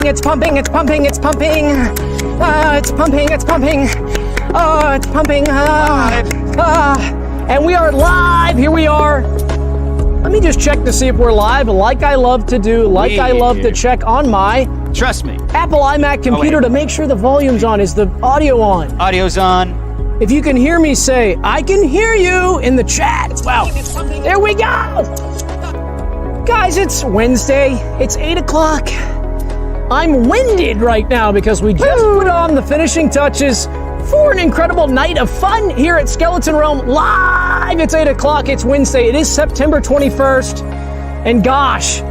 It's pumping, it's pumping, it's pumping. It's pumping, it's pumping. Oh, it's pumping. And we are live. Here we are. Let me just check to see if we're live, like I love to do, like I love to check on my... Trust me. Apple iMac computer to make sure the volume's on. Is the audio on? Audio's on. If you can hear me, say, I can hear you in the chat. Wow. There we go. Guys, it's Wednesday. It's 8 o'clock. I'm winded right now because we just put on the finishing touches for an incredible night of fun here at Skeleton Realm live. It's 8 o'clock. It's Wednesday. It is September 21st. And gosh,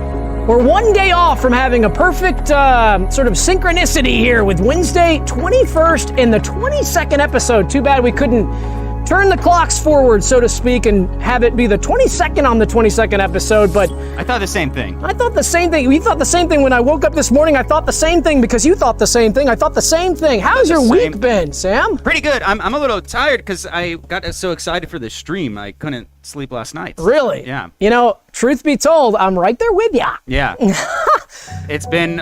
we're one day off from having a perfect sort of synchronicity here with Wednesday 21st and the 22nd episode. Too bad we couldn't turn the clocks forward, so to speak, and have it be the 22nd on the 22nd episode, but... I thought the same thing. I thought the same thing. We thought the same thing when I woke up this morning. I thought the same thing because you thought the same thing. I thought the same thing. How's your week been, Sam? Pretty good. I'm a little tired because I got so excited for the stream. I couldn't sleep last night. Really? Yeah. You know, truth be told, I'm right there with ya. Yeah. It's been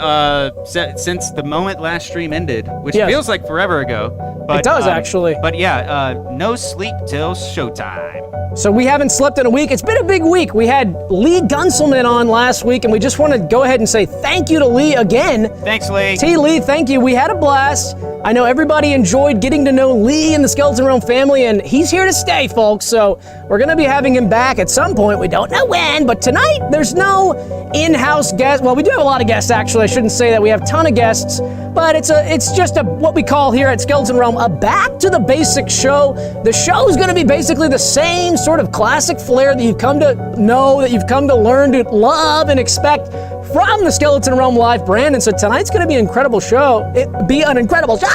since the moment last stream ended, which feels like forever ago. But, it does, actually. But yeah, no sleep till showtime. So we haven't slept in a week. It's been a big week. We had Lee Gunselman on last week, and we just want to go ahead and say thank you to Lee again. Thanks, Lee. Lee, thank you. We had a blast. I know everybody enjoyed getting to know Lee and the Skeleton Realm family, and he's here to stay, folks. So we're going to be having him back at some point. We don't know when, but tonight there's no in-house guest. Well, we do have a lot of guests, actually. I shouldn't say that. We have a ton of guests, but it's just what we call here at Skeleton Realm a back to the basics show. The show is going to be basically the same sort of classic flair that you've come to know, that you've come to learn to love and expect from the Skeleton Realm Live brand. And so tonight's going to be an incredible show. It'll be an incredible show.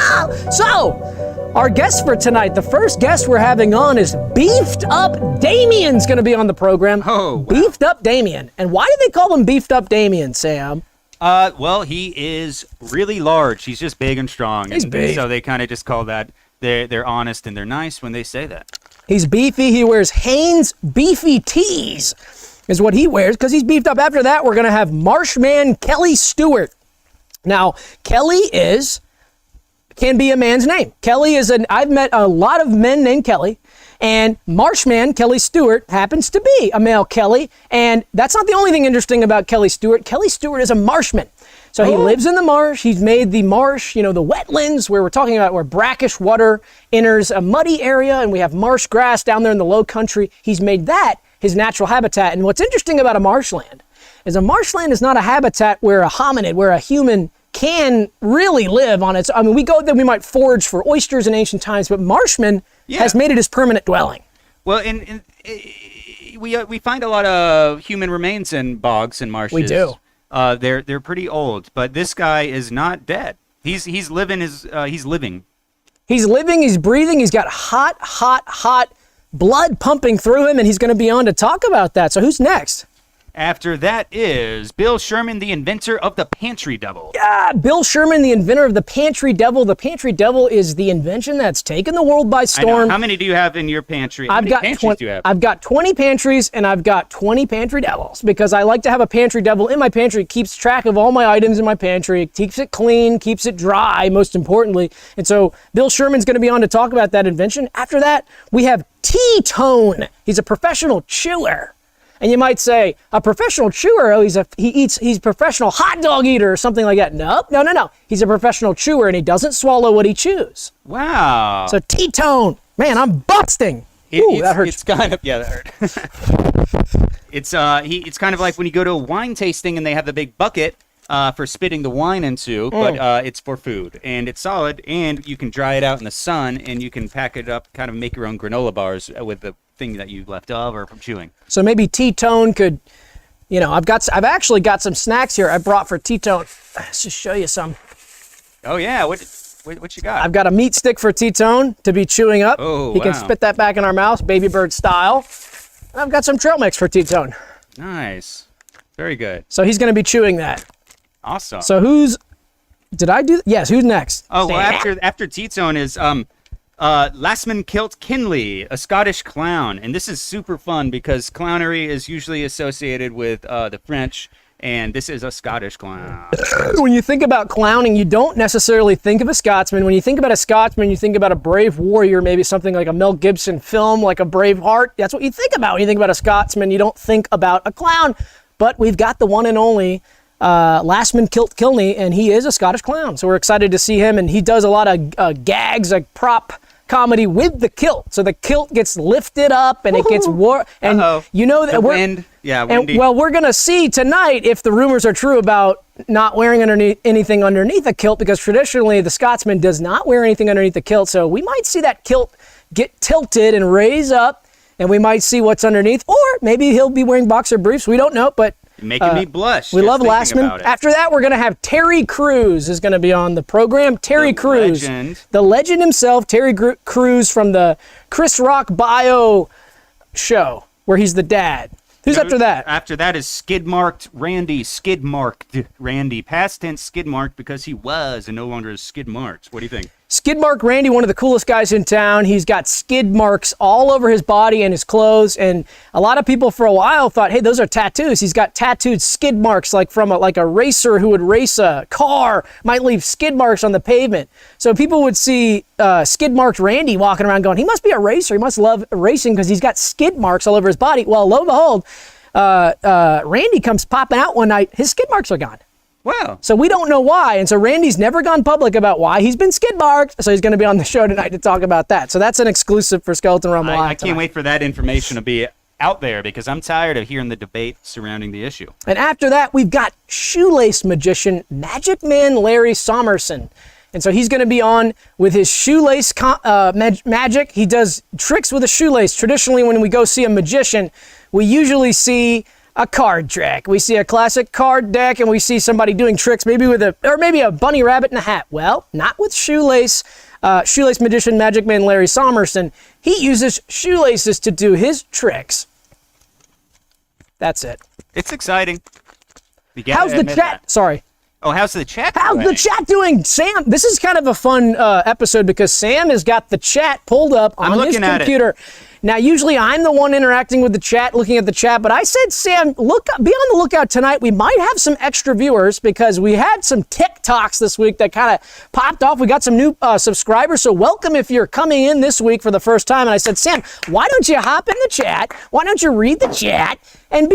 So, our guest for tonight, the first guest we're having on is Beefed Up Damien's going to be on the program. Oh, wow. Beefed Up Damien. And why do they call him Beefed Up Damien, Sam? Well, he is really large. He's just big and strong. He's big. So they kind of just call that, they're honest and they're nice when they say that. He's beefy. He wears Hanes beefy tees is what he wears because he's beefed up. After that, we're going to have Marshman Kelly Stewart. Now, Kelly can be a man's name. Kelly I've met a lot of men named Kelly, and Marshman Kelly Stewart happens to be a male Kelly, and that's not the only thing interesting about Kelly Stewart. Kelly Stewart is a marshman. So he lives in the marsh. He's made the marsh, the wetlands where we're talking about where brackish water enters a muddy area, and we have marsh grass down there in the low country. He's made that his natural habitat. And what's interesting about a marshland is is not a habitat where a human can really live on its. I mean, we go there, we might forage for oysters in ancient times, but Marshman has made it his permanent dwelling. Well, we find a lot of human remains in bogs and marshes. We do. They're pretty old, but this guy is not dead. He's living. He's living. He's breathing. He's got hot blood pumping through him, and he's going to be on to talk about that. So who's next? After that is Bill Sherman, the inventor of the Pantry Devil. Yeah, Bill Sherman, the inventor of the Pantry Devil. The Pantry Devil is the invention that's taken the world by storm. I know. How many do you have in your pantry? How many pantries do you have? I've got 20 pantries, and I've got 20 Pantry Devils because I like to have a Pantry Devil in my pantry. It keeps track of all my items in my pantry. It keeps it clean, keeps it dry, most importantly. And so Bill Sherman's going to be on to talk about that invention. After that, we have T-Tone. He's a professional chewer. And you might say, a professional chewer, he's a professional hot dog eater or something like that. No. He's a professional chewer, and he doesn't swallow what he chews. Wow. So T-Tone, man, I'm busting. Ooh, that hurts. It's kind of, that hurt. It's kind of like when you go to a wine tasting and they have the big bucket for spitting the wine into, but it's for food, and it's solid, and you can dry it out in the sun, and you can pack it up, kind of make your own granola bars with the thing that you left over from chewing. So maybe T-Tone could, I've actually got some snacks here I brought for T-Tone. Let's just show you some. Oh yeah, what you got? I've got a meat stick for T-Tone to be chewing up. Oh, he can spit that back in our mouth, baby bird style. And I've got some trail mix for T-Tone. Nice, very good. So he's going to be chewing that. Awesome. So yes, who's next? Oh, well, after T-Tone is Lasman Kilt Kinley, a Scottish clown. And this is super fun because clownery is usually associated with the French and this is a Scottish clown. When you think about clowning, you don't necessarily think of a Scotsman. When you think about a Scotsman, you think about a brave warrior, maybe something like a Mel Gibson film, like a Braveheart. That's what you think about when you think about a Scotsman. You don't think about a clown. But we've got the one and only Lastman Kiltney, and he is a Scottish clown. So we're excited to see him, and he does a lot of gags, like prop comedy with the kilt. So the kilt gets lifted up and it gets and you know that the wind. Yeah, windy. And, well, we're gonna see tonight if the rumors are true about not wearing anything underneath a kilt, because traditionally the Scotsman does not wear anything underneath the kilt. So we might see that kilt get tilted and raise up, and we might see what's underneath, or maybe he'll be wearing boxer briefs. We don't know, but making me blush. We love Lastman. After that, we're going to have Terry Crews is going to be on the program. Terry Crews, the legend himself, Terry Crews from the Chris Rock Bio show, where he's the dad. Who's after that? After that is skid-marked Randy. Skid-marked Randy. Past tense skid-marked because he was and no longer is skid-marked. What do you think? Skid-marked Randy, one of the coolest guys in town. He's got skid marks all over his body and his clothes, and a lot of people for a while thought, hey, those are tattoos. He's got tattooed skid marks, like from a racer who would race a car, might leave skid marks on the pavement. So people would see skid-marked Randy walking around going, he must be a racer. He must love racing because he's got skid marks all over his body. Well, lo and behold, Randy comes popping out one night. His skid marks are gone. Wow. So we don't know why. And so Randy's never gone public about why he's been skid marked. So he's going to be on the show tonight to talk about that. So that's an exclusive for Skeleton Rumble. I can't wait for that information to be out there because I'm tired of hearing the debate surrounding the issue. And after that, we've got shoelace magician Magic Man Larry Somerson. And so he's going to be on with his shoelace magic. He does tricks with a shoelace. Traditionally, when we go see a magician, we usually see a card trick. We see a classic card deck, and we see somebody doing tricks, maybe maybe a bunny rabbit in a hat. Well, not with shoelace magician Magic Man Larry Somerson. He uses shoelaces to do his tricks. That's it. It's exciting. How's the chat? That. Sorry. Oh, how's the chat doing? How's the chat doing? Sam, this is kind of a fun episode because Sam has got the chat pulled up on his computer. Now, usually I'm the one interacting with the chat, looking at the chat, but I said, Sam, be on the lookout tonight. We might have some extra viewers because we had some TikToks this week that kind of popped off. We got some new subscribers, so welcome if you're coming in this week for the first time. And I said, Sam, why don't you hop in the chat? Why don't you read the chat and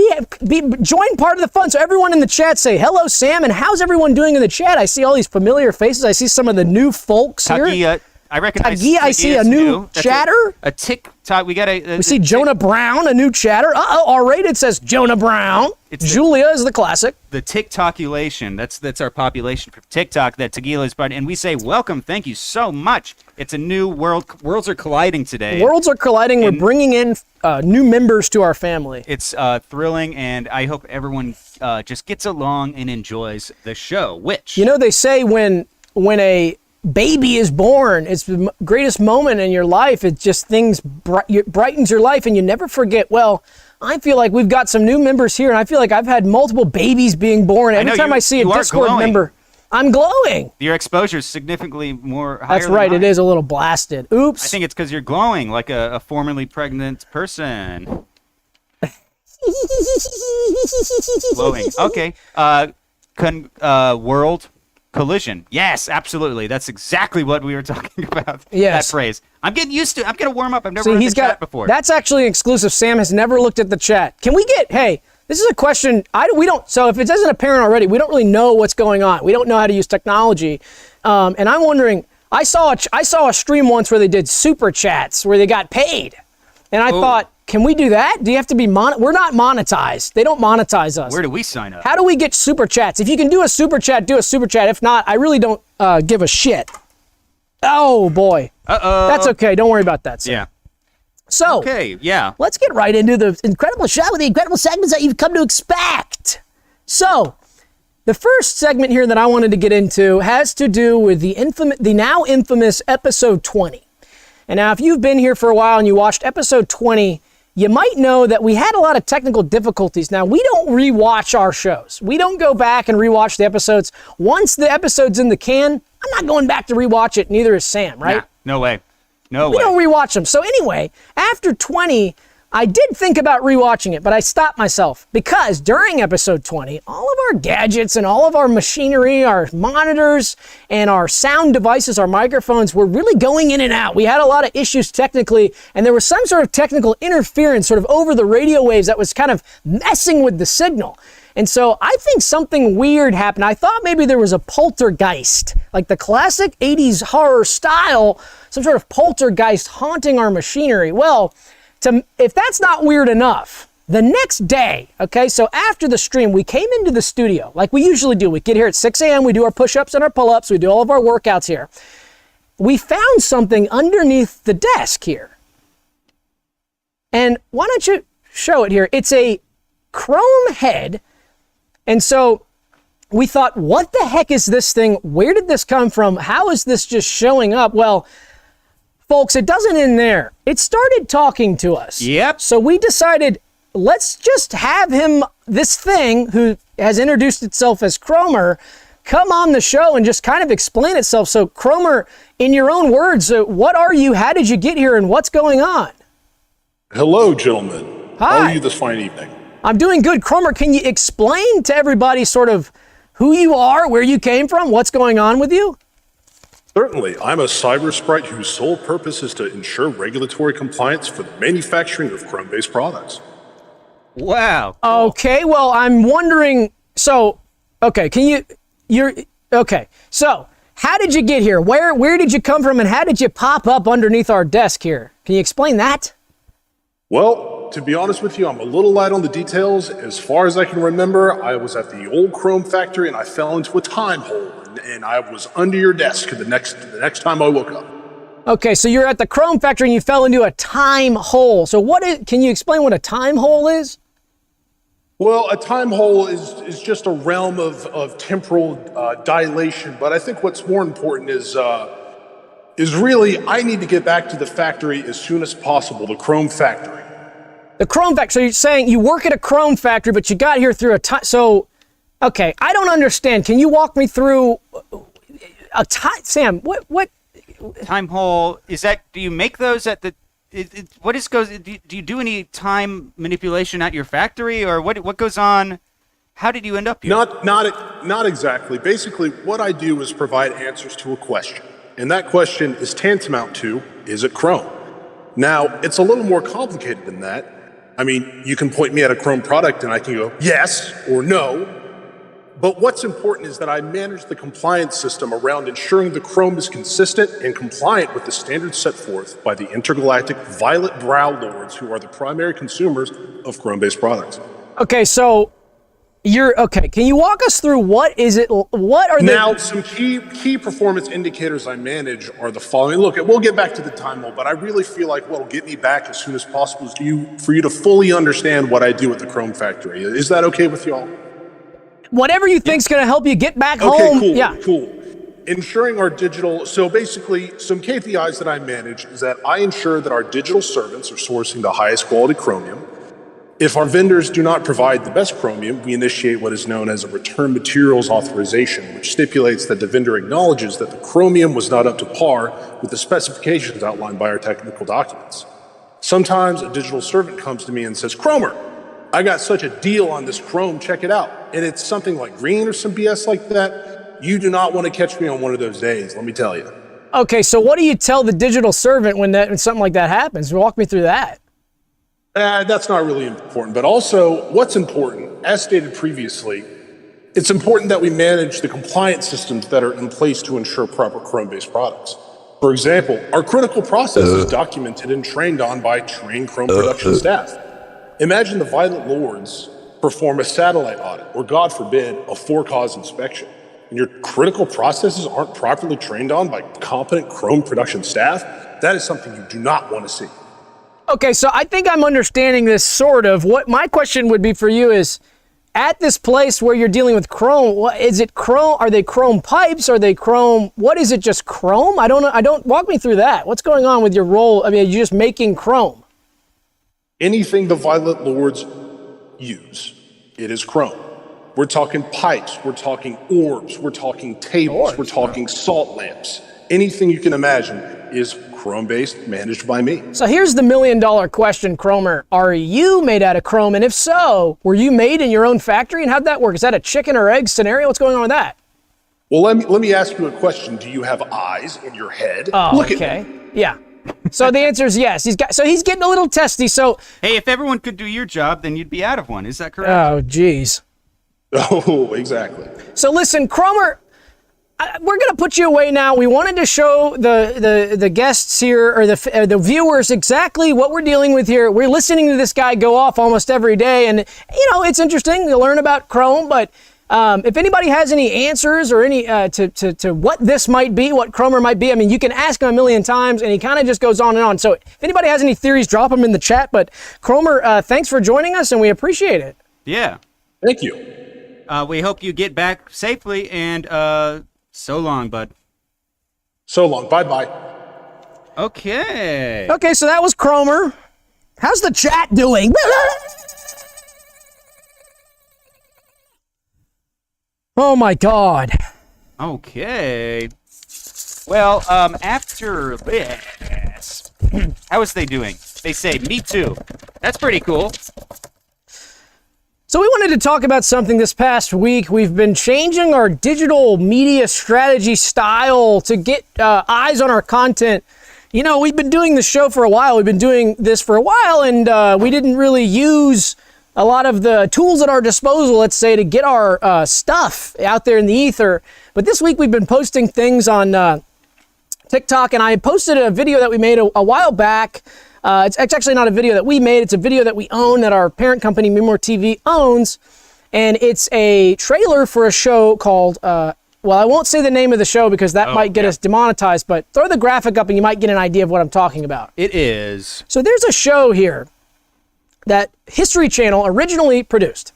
join part of the fun? So everyone in the chat say, hello, Sam, and how's everyone doing in the chat? I see all these familiar faces. I see some of the new folks here. I recognize. I see a new chatter. A TikTok. We see Jonah Brown, a new chatter. R-rated says Jonah Brown. Julia is the classic. The TikTokulation. That's our population for TikTok. That Tagila is part, and we say welcome. Thank you so much. It's a new world. Worlds are colliding today. Worlds are colliding. We're bringing in new members to our family. It's thrilling, and I hope everyone just gets along and enjoys the show. Which they say when a baby is born, it's the greatest moment in your life. It just brightens your life, and you never forget. Well, I feel like we've got some new members here, and I feel like I've had multiple babies being born. Every time I see a Discord member, I'm glowing. Your exposure is significantly more higher. That's right. It is a little blasted. Oops. I think it's because you're glowing like a formerly pregnant person. Glowing. Okay. World collision. Yes, absolutely. That's exactly what we were talking about. Yes. That phrase. I'm getting used to it. I'm going to warm up. I've never looked at the chat before. That's actually exclusive. Sam has never looked at the chat. Can we hey, this is a question. So if it isn't apparent already, we don't really know what's going on. We don't know how to use technology. And I'm wondering, I saw a stream once where they did super chats where they got paid. And I thought, can we do that? Do you have to be we're not monetized. They don't monetize us. Where do we sign up? How do we get super chats? If you can do a super chat, do a super chat. If not, I really don't give a shit. Oh boy. That's okay. Don't worry about that. Sam. Yeah. So, okay, yeah. Let's get right into the incredible show with the incredible segments that you've come to expect. So, the first segment here that I wanted to get into has to do with the now infamous episode 20. And now, if you've been here for a while and you watched episode 20, you might know that we had a lot of technical difficulties. Now, we don't rewatch our shows. We don't go back and rewatch the episodes. Once the episode's in the can, I'm not going back to rewatch it. Neither is Sam, right? Nah, no way. No way. We don't rewatch them. So anyway, after 20, I did think about rewatching it, but I stopped myself because during episode 20, all of our gadgets and all of our machinery, our monitors and our sound devices, our microphones were really going in and out. We had a lot of issues technically, and there was some sort of technical interference sort of over the radio waves that was kind of messing with the signal. And so I think something weird happened. I thought maybe there was a poltergeist, like the classic 80s horror style, some sort of poltergeist haunting our machinery. Well, if that's not weird enough, the next day, okay, so after the stream, we came into the studio like we usually do. We get here at 6 a.m., we do our push-ups and our pull-ups, we do all of our workouts here. We found something underneath the desk here. And why don't you show it here? It's a chrome head. And so we thought, what the heck is this thing? Where did this come from? How is this just showing up? Well, folks, it doesn't end there. It started talking to us. Yep. So we decided, let's just have him, this thing who has introduced itself as Cromer, come on the show and just kind of explain itself. So Cromer, in your own words, what are you? How did you get here? And what's going on? Hello, gentlemen. Hi. How are you this fine evening? I'm doing good. Cromer, can you explain to everybody sort of who you are, where you came from, what's going on with you? Certainly. I'm a cyber sprite whose sole purpose is to ensure regulatory compliance for the manufacturing of Chrome-based products. Wow. Okay, well, I'm wondering, so, okay, okay, so how did you get here? Where did you come from and how did you pop up underneath our desk here? Can you explain that? Well, to be honest with you, I'm a little light on the details. As far as I can remember, I was at the old Chrome factory and I fell into a time hole and I was under your desk the next time I woke up. Okay, so you're at the Chrome factory and you fell into a time hole. So can you explain what a time hole is? Well, a time hole is just a realm of temporal dilation, but I think what's more important is really I need to get back to the factory as soon as possible, the Chrome factory. The Chrome factory, so you're saying you work at a Chrome factory, but you got here through a time, so, okay, I don't understand. Can you walk me through a time, Sam, what? Time hole, is that, do you make those at the, do you do any time manipulation at your factory or what goes on? How did you end up here? Not exactly. Basically, what I do is provide answers to a question. And that question is tantamount to, is it Chrome? Now, it's a little more complicated than that. I mean, you can point me at a Chrome product and I can go, yes or no. But what's important is that I manage the compliance system around ensuring the Chrome is consistent and compliant with the standards set forth by the intergalactic Violet Brow Lords, who are the primary consumers of Chrome-based products. Okay, so can you walk us through what are now some key performance indicators I manage are the following. Look, we'll get back to the time hole, but I really feel like what'll get me back as soon as possible is for you to fully understand what I do at the Chrome factory. Is that okay with y'all? Whatever you think's going to help you get back home. Okay, cool, yeah. cool. Ensuring our digital, so basically some KPIs that I manage is that I ensure that our digital servants are sourcing the highest quality chromium. If our vendors do not provide the best chromium, we initiate what is known as a return materials authorization, which stipulates that the vendor acknowledges that the chromium was not up to par with the specifications outlined by our technical documents. Sometimes a digital servant comes to me and says, Cromer, I got such a deal on this Chrome, check it out. And it's something like green or some BS like that. You do not want to catch me on one of those days, let me tell you. Okay, so what do you tell the digital servant when something like that happens? Walk me through that. That's not really important, but also what's important, as stated previously, it's important that we manage the compliance systems that are in place to ensure proper Chrome-based products. For example, our critical process is documented and trained on by trained Chrome production staff. Imagine the Violet Lords perform a satellite audit, or God forbid, a for-cause inspection, and your critical processes aren't properly trained on by competent Chrome production staff. That is something you do not want to see. Okay, so I think I'm understanding this sort of. What my question would be for you is, at this place where you're dealing with Chrome, is it Chrome? Are they Chrome pipes? Are they Chrome? What is it? Just Chrome? I don't know. Walk me through that. What's going on with your role? I mean, are you just making Chrome? Anything the Violet Lords use, it is Chrome. We're talking pipes. We're talking orbs. We're talking tables. We're talking salt lamps. Anything you can imagine is Chrome Chrome-based, managed by me. So here's the $1 million question, Cromer. Are you made out of Chrome? And if so, were you made in your own factory? And how'd that work? Is that a chicken or egg scenario? What's going on with that? Well, let me ask you a question. Do you have eyes in your head? Oh, Look okay. at me. Yeah. So the answer is yes. He's getting a little testy. So Hey, if everyone could do your job, then you'd be out of one. Is that correct? oh, geez. Oh, exactly. So listen, Cromer, we're going to put you away now. We wanted to show the guests here, or the viewers, exactly what we're dealing with here. We're listening to this guy go off almost every day, and it's interesting to learn about Chrome. But if anybody has any answers or any to what this might be, what Cromer might be, I mean, you can ask him a million times, and he kind of just goes on and on. So if anybody has any theories, drop them in the chat. But Cromer, thanks for joining us, and we appreciate it. Yeah. Thank you. We hope you get back safely, and so long, bud. So long. Bye-bye. Okay. Okay, so that was Cromer. How's the chat doing? Oh my God. Okay. Well, after this, how is they doing? They say, me too. That's pretty cool. So we wanted to talk about something this past week. We've been changing our digital media strategy style to get eyes on our content. We've been doing the show for a while. We've been doing this for a while, and we didn't really use a lot of the tools at our disposal, let's say, to get our stuff out there in the ether. But this week we've been posting things on TikTok, and I posted a video that we made a while back. It's actually not a video that we made. It's a video that we own, that our parent company, MeMoreTV, owns. And it's a trailer for a show called, well, I won't say the name of the show because that might get us demonetized, but throw the graphic up and you might get an idea of what I'm talking about. It is. So there's a show here that History Channel originally produced.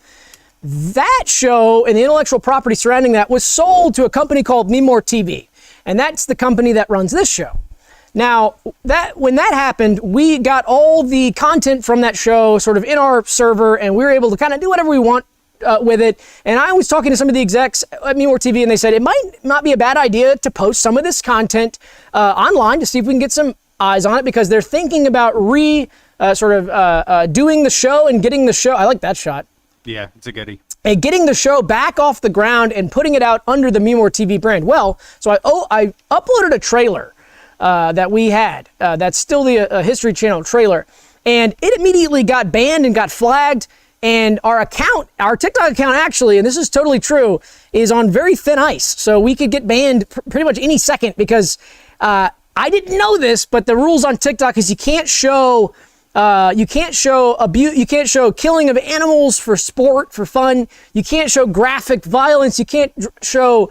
That show and the intellectual property surrounding that was sold to a company called MeMoreTV. And that's the company that runs this show. Now, when that happened, we got all the content from that show sort of in our server, and we were able to kind of do whatever we want with it. And I was talking to some of the execs at MeMoreTV, and they said it might not be a bad idea to post some of this content online to see if we can get some eyes on it, because they're thinking about doing the show and getting the show. I like that shot. Yeah, it's a goodie. And getting the show back off the ground and putting it out under the MeMoreTV brand. Well, so I uploaded a trailer that we had. That's still the History Channel trailer. And it immediately got banned and got flagged. And our TikTok account actually, and this is totally true, is on very thin ice. So we could get banned pretty much any second, because I didn't know this, but the rules on TikTok is you can't show abuse, you can't show killing of animals for sport, for fun. You can't show graphic violence. You can't show,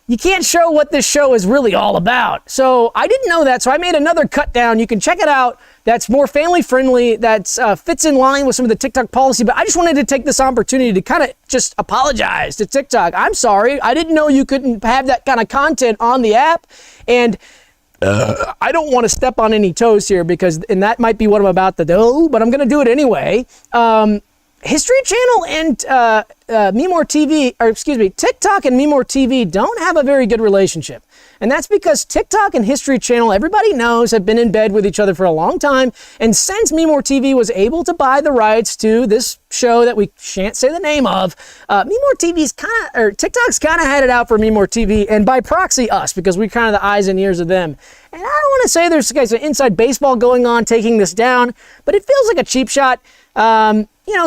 you can't show what this show is really all about. So I didn't know that, so I made another cut down. You can check it out. That's more family friendly. That fits in line with some of the TikTok policy. But I just wanted to take this opportunity to kind of just apologize to TikTok. I'm sorry. I didn't know you couldn't have that kind of content on the app. And I don't want to step on any toes here, and that might be what I'm about to do, but I'm going to do it anyway. History Channel and TikTok and MeMoreTV don't have a very good relationship. And that's because TikTok and History Channel, everybody knows, have been in bed with each other for a long time. And since MeMoreTV was able to buy the rights to this show that we shan't say the name of, TikTok's kind of had it out for MeMoreTV, and by proxy us, because we're kind of the eyes and ears of them. And I don't want to say there's an inside baseball going on taking this down, but it feels like a cheap shot.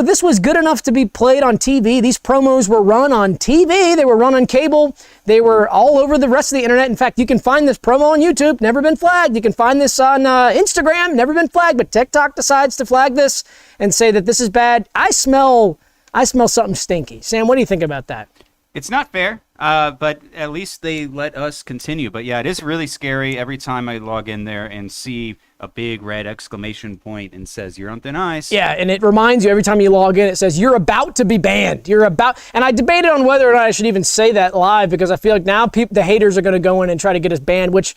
This was good enough to be played on TV. These promos were run on TV. They were run on cable. They were all over the rest of the internet. In fact, you can find this promo on YouTube, never been flagged. You can find this on Instagram, never been flagged. But TikTok decides to flag this and say that this is bad. I smell something stinky. Sam, what do you think about that? It's not fair, but at least they let us continue. But yeah, it is really scary every time I log in there and see a big red exclamation point and says you're on thin ice. Yeah, and it reminds you every time you log in, it says you're about to be banned. And I debated on whether or not I should even say that live, because I feel like now the haters are going to go in and try to get us banned, which...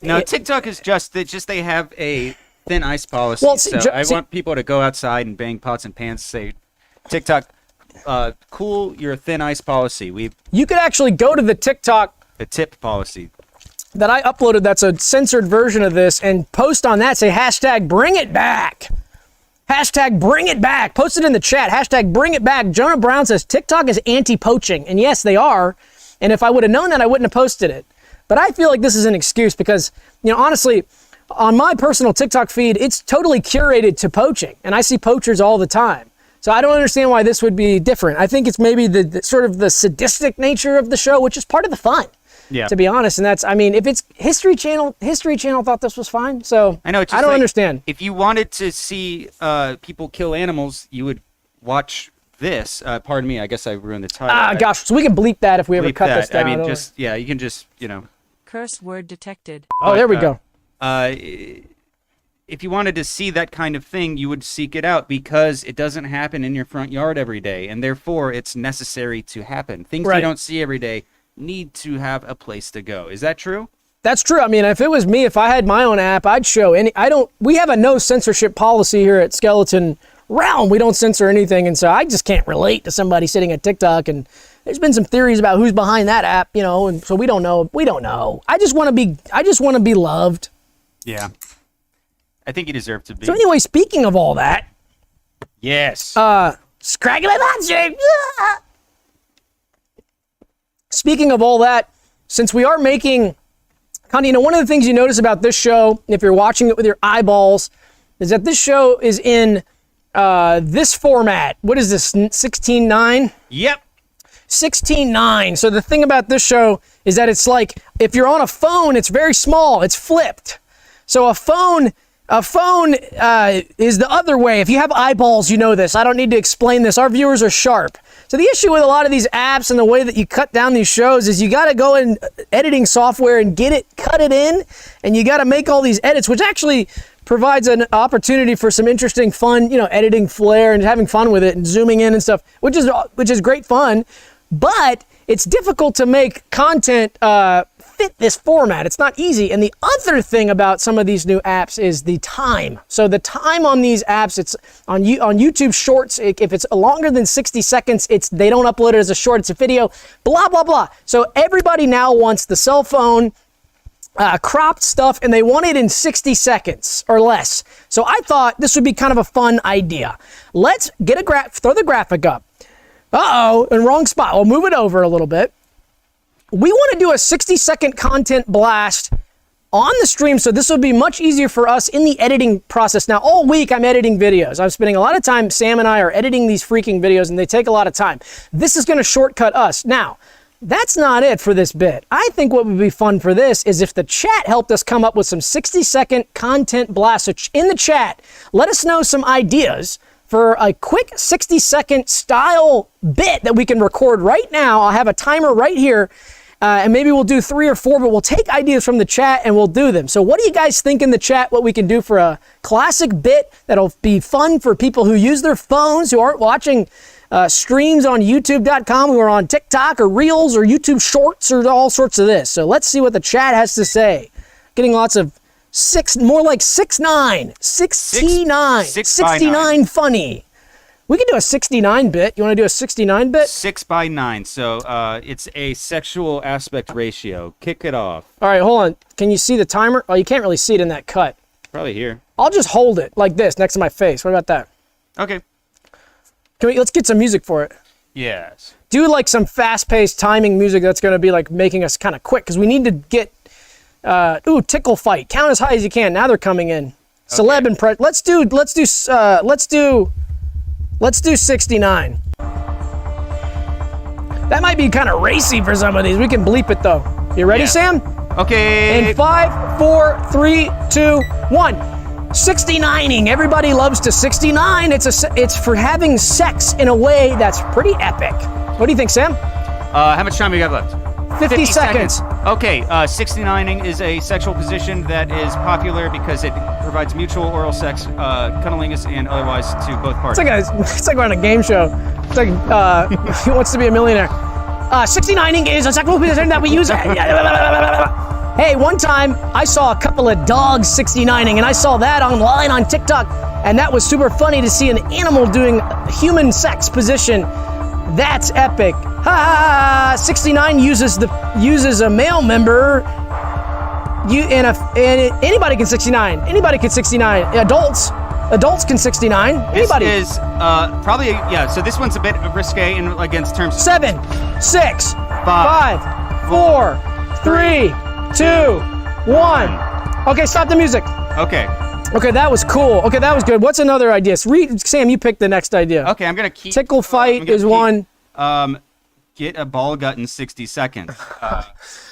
No, TikTok is just they have a thin ice policy. Well, I want people to go outside and bang pots and pans, say, TikTok, cool your thin ice policy. You could actually go to the TikTok... The tip policy. that I uploaded that's a censored version of this and post on that, say hashtag bring it back. Hashtag bring it back. Post it in the chat. Hashtag bring it back. Jonah Brown says TikTok is anti-poaching. And yes, they are. And if I would have known that, I wouldn't have posted it. But I feel like this is an excuse because, honestly, on my personal TikTok feed, it's totally curated to poaching. And I see poachers all the time. So I don't understand why this would be different. I think it's maybe the sort of the sadistic nature of the show, which is part of the fun. Yeah. To be honest, and that's, if it's History Channel thought this was fine. So I know. It's just I don't understand. If you wanted to see people kill animals, you would watch this. Pardon me, I guess I ruined the title. Gosh, so we can bleep that if we ever cut this down. You can just, Curse word detected. Oh, there we go. If you wanted to see that kind of thing, you would seek it out because it doesn't happen in your front yard every day, and therefore it's necessary to happen. Things you don't see every day need to have a place to go. Is that true? That's true. If it was me, if I had my own app, I'd show any. We have a no censorship policy here at Skeleton Realm. We don't censor anything, and so I just can't relate to somebody sitting at TikTok. And there's been some theories about who's behind that app, and so we don't know. We don't know. I just want to be loved. Yeah. I think you deserve to be. So anyway, speaking of all that, yes. Scraggly monster. Speaking of all that, since we are making content, one of the things you notice about this show, if you're watching it with your eyeballs, is that this show is in this format. What is this, 16:9? Yep. 16:9. So the thing about this show is that it's like, if you're on a phone, it's very small. It's flipped. So a phone is the other way. If you have eyeballs, you know this. I don't need to explain this. Our viewers are sharp. So the issue with a lot of these apps and the way that you cut down these shows is you got to go in editing software and cut it in, and you got to make all these edits, which actually provides an opportunity for some interesting, fun, editing flair and having fun with it and zooming in and stuff, which is great fun. But it's difficult to make content fit this format. It's not easy. And the other thing about some of these new apps is the time. So the time on these apps, it's on YouTube Shorts. If it's longer than 60 seconds, they don't upload it as a short. It's a video. Blah blah blah. So everybody now wants the cell phone cropped stuff, and they want it in 60 seconds or less. So I thought this would be kind of a fun idea. Let's get throw the graphic up. In wrong spot. We'll move it over a little bit. We want to do a 60-second content blast on the stream, so this will be much easier for us in the editing process. Now, all week I'm editing videos. I'm spending a lot of time, Sam and I are editing these freaking videos, and they take a lot of time. This is going to shortcut us. Now, that's not it for this bit. I think what would be fun for this is if the chat helped us come up with some 60-second content blasts. So in the chat, let us know some ideas for a quick 60-second style bit that we can record right now. I'll have a timer right here, and maybe we'll do 3 or 4, but we'll take ideas from the chat and we'll do them. So what do you guys think in the chat what we can do for a classic bit that'll be fun for people who use their phones, who aren't watching streams on YouTube.com, who are on TikTok or Reels or YouTube Shorts or all sorts of this. So let's see what the chat has to say. Getting lots of more like 6'9", 69, 69 funny. We can do a 69 bit. You want to do a 69 bit? 6:9. So it's a sexual aspect ratio. Kick it off. All right, hold on. Can you see the timer? Oh, you can't really see it in that cut. Probably here. I'll just hold it like this next to my face. What about that? Okay. Let's get some music for it. Yes. Do like some fast-paced timing music that's going to be like making us kind of quick, because we need to get tickle fight. Count as high as you can. Now they're coming in. Celeb and press. Let's do 69. That might be kind of racy for some of these. We can bleep it though. You ready, Sam? Okay. In 5, 4, 3, 2, 1. 69ing. Everybody loves to 69. It's for having sex in a way that's pretty epic. What do you think, Sam? How much time we got left? 50 seconds. Okay, 69ing is a sexual position that is popular because it provides mutual oral sex, cunnilingus, and otherwise to both parties. It's like we're on a game show. It's like Who Wants to Be a Millionaire? 69ing is a sexual position that we use. Hey, one time I saw a couple of dogs 69ing, and I saw that online on TikTok, and that was super funny to see an animal doing human sex position. That's epic. 69 uses a male member anybody can 69. Anybody can 69. Adults can 69. Anybody. This is probably, so this one's a bit risque against terms. 7, 6, 5, 4, 3, 2, 1. Okay, stop the music. Okay. Okay, that was cool. Okay, that was good. What's another idea? Sam, you pick the next idea. Okay, I'm going to keep... Tickle fight is one. Get a ball gut in 60 seconds.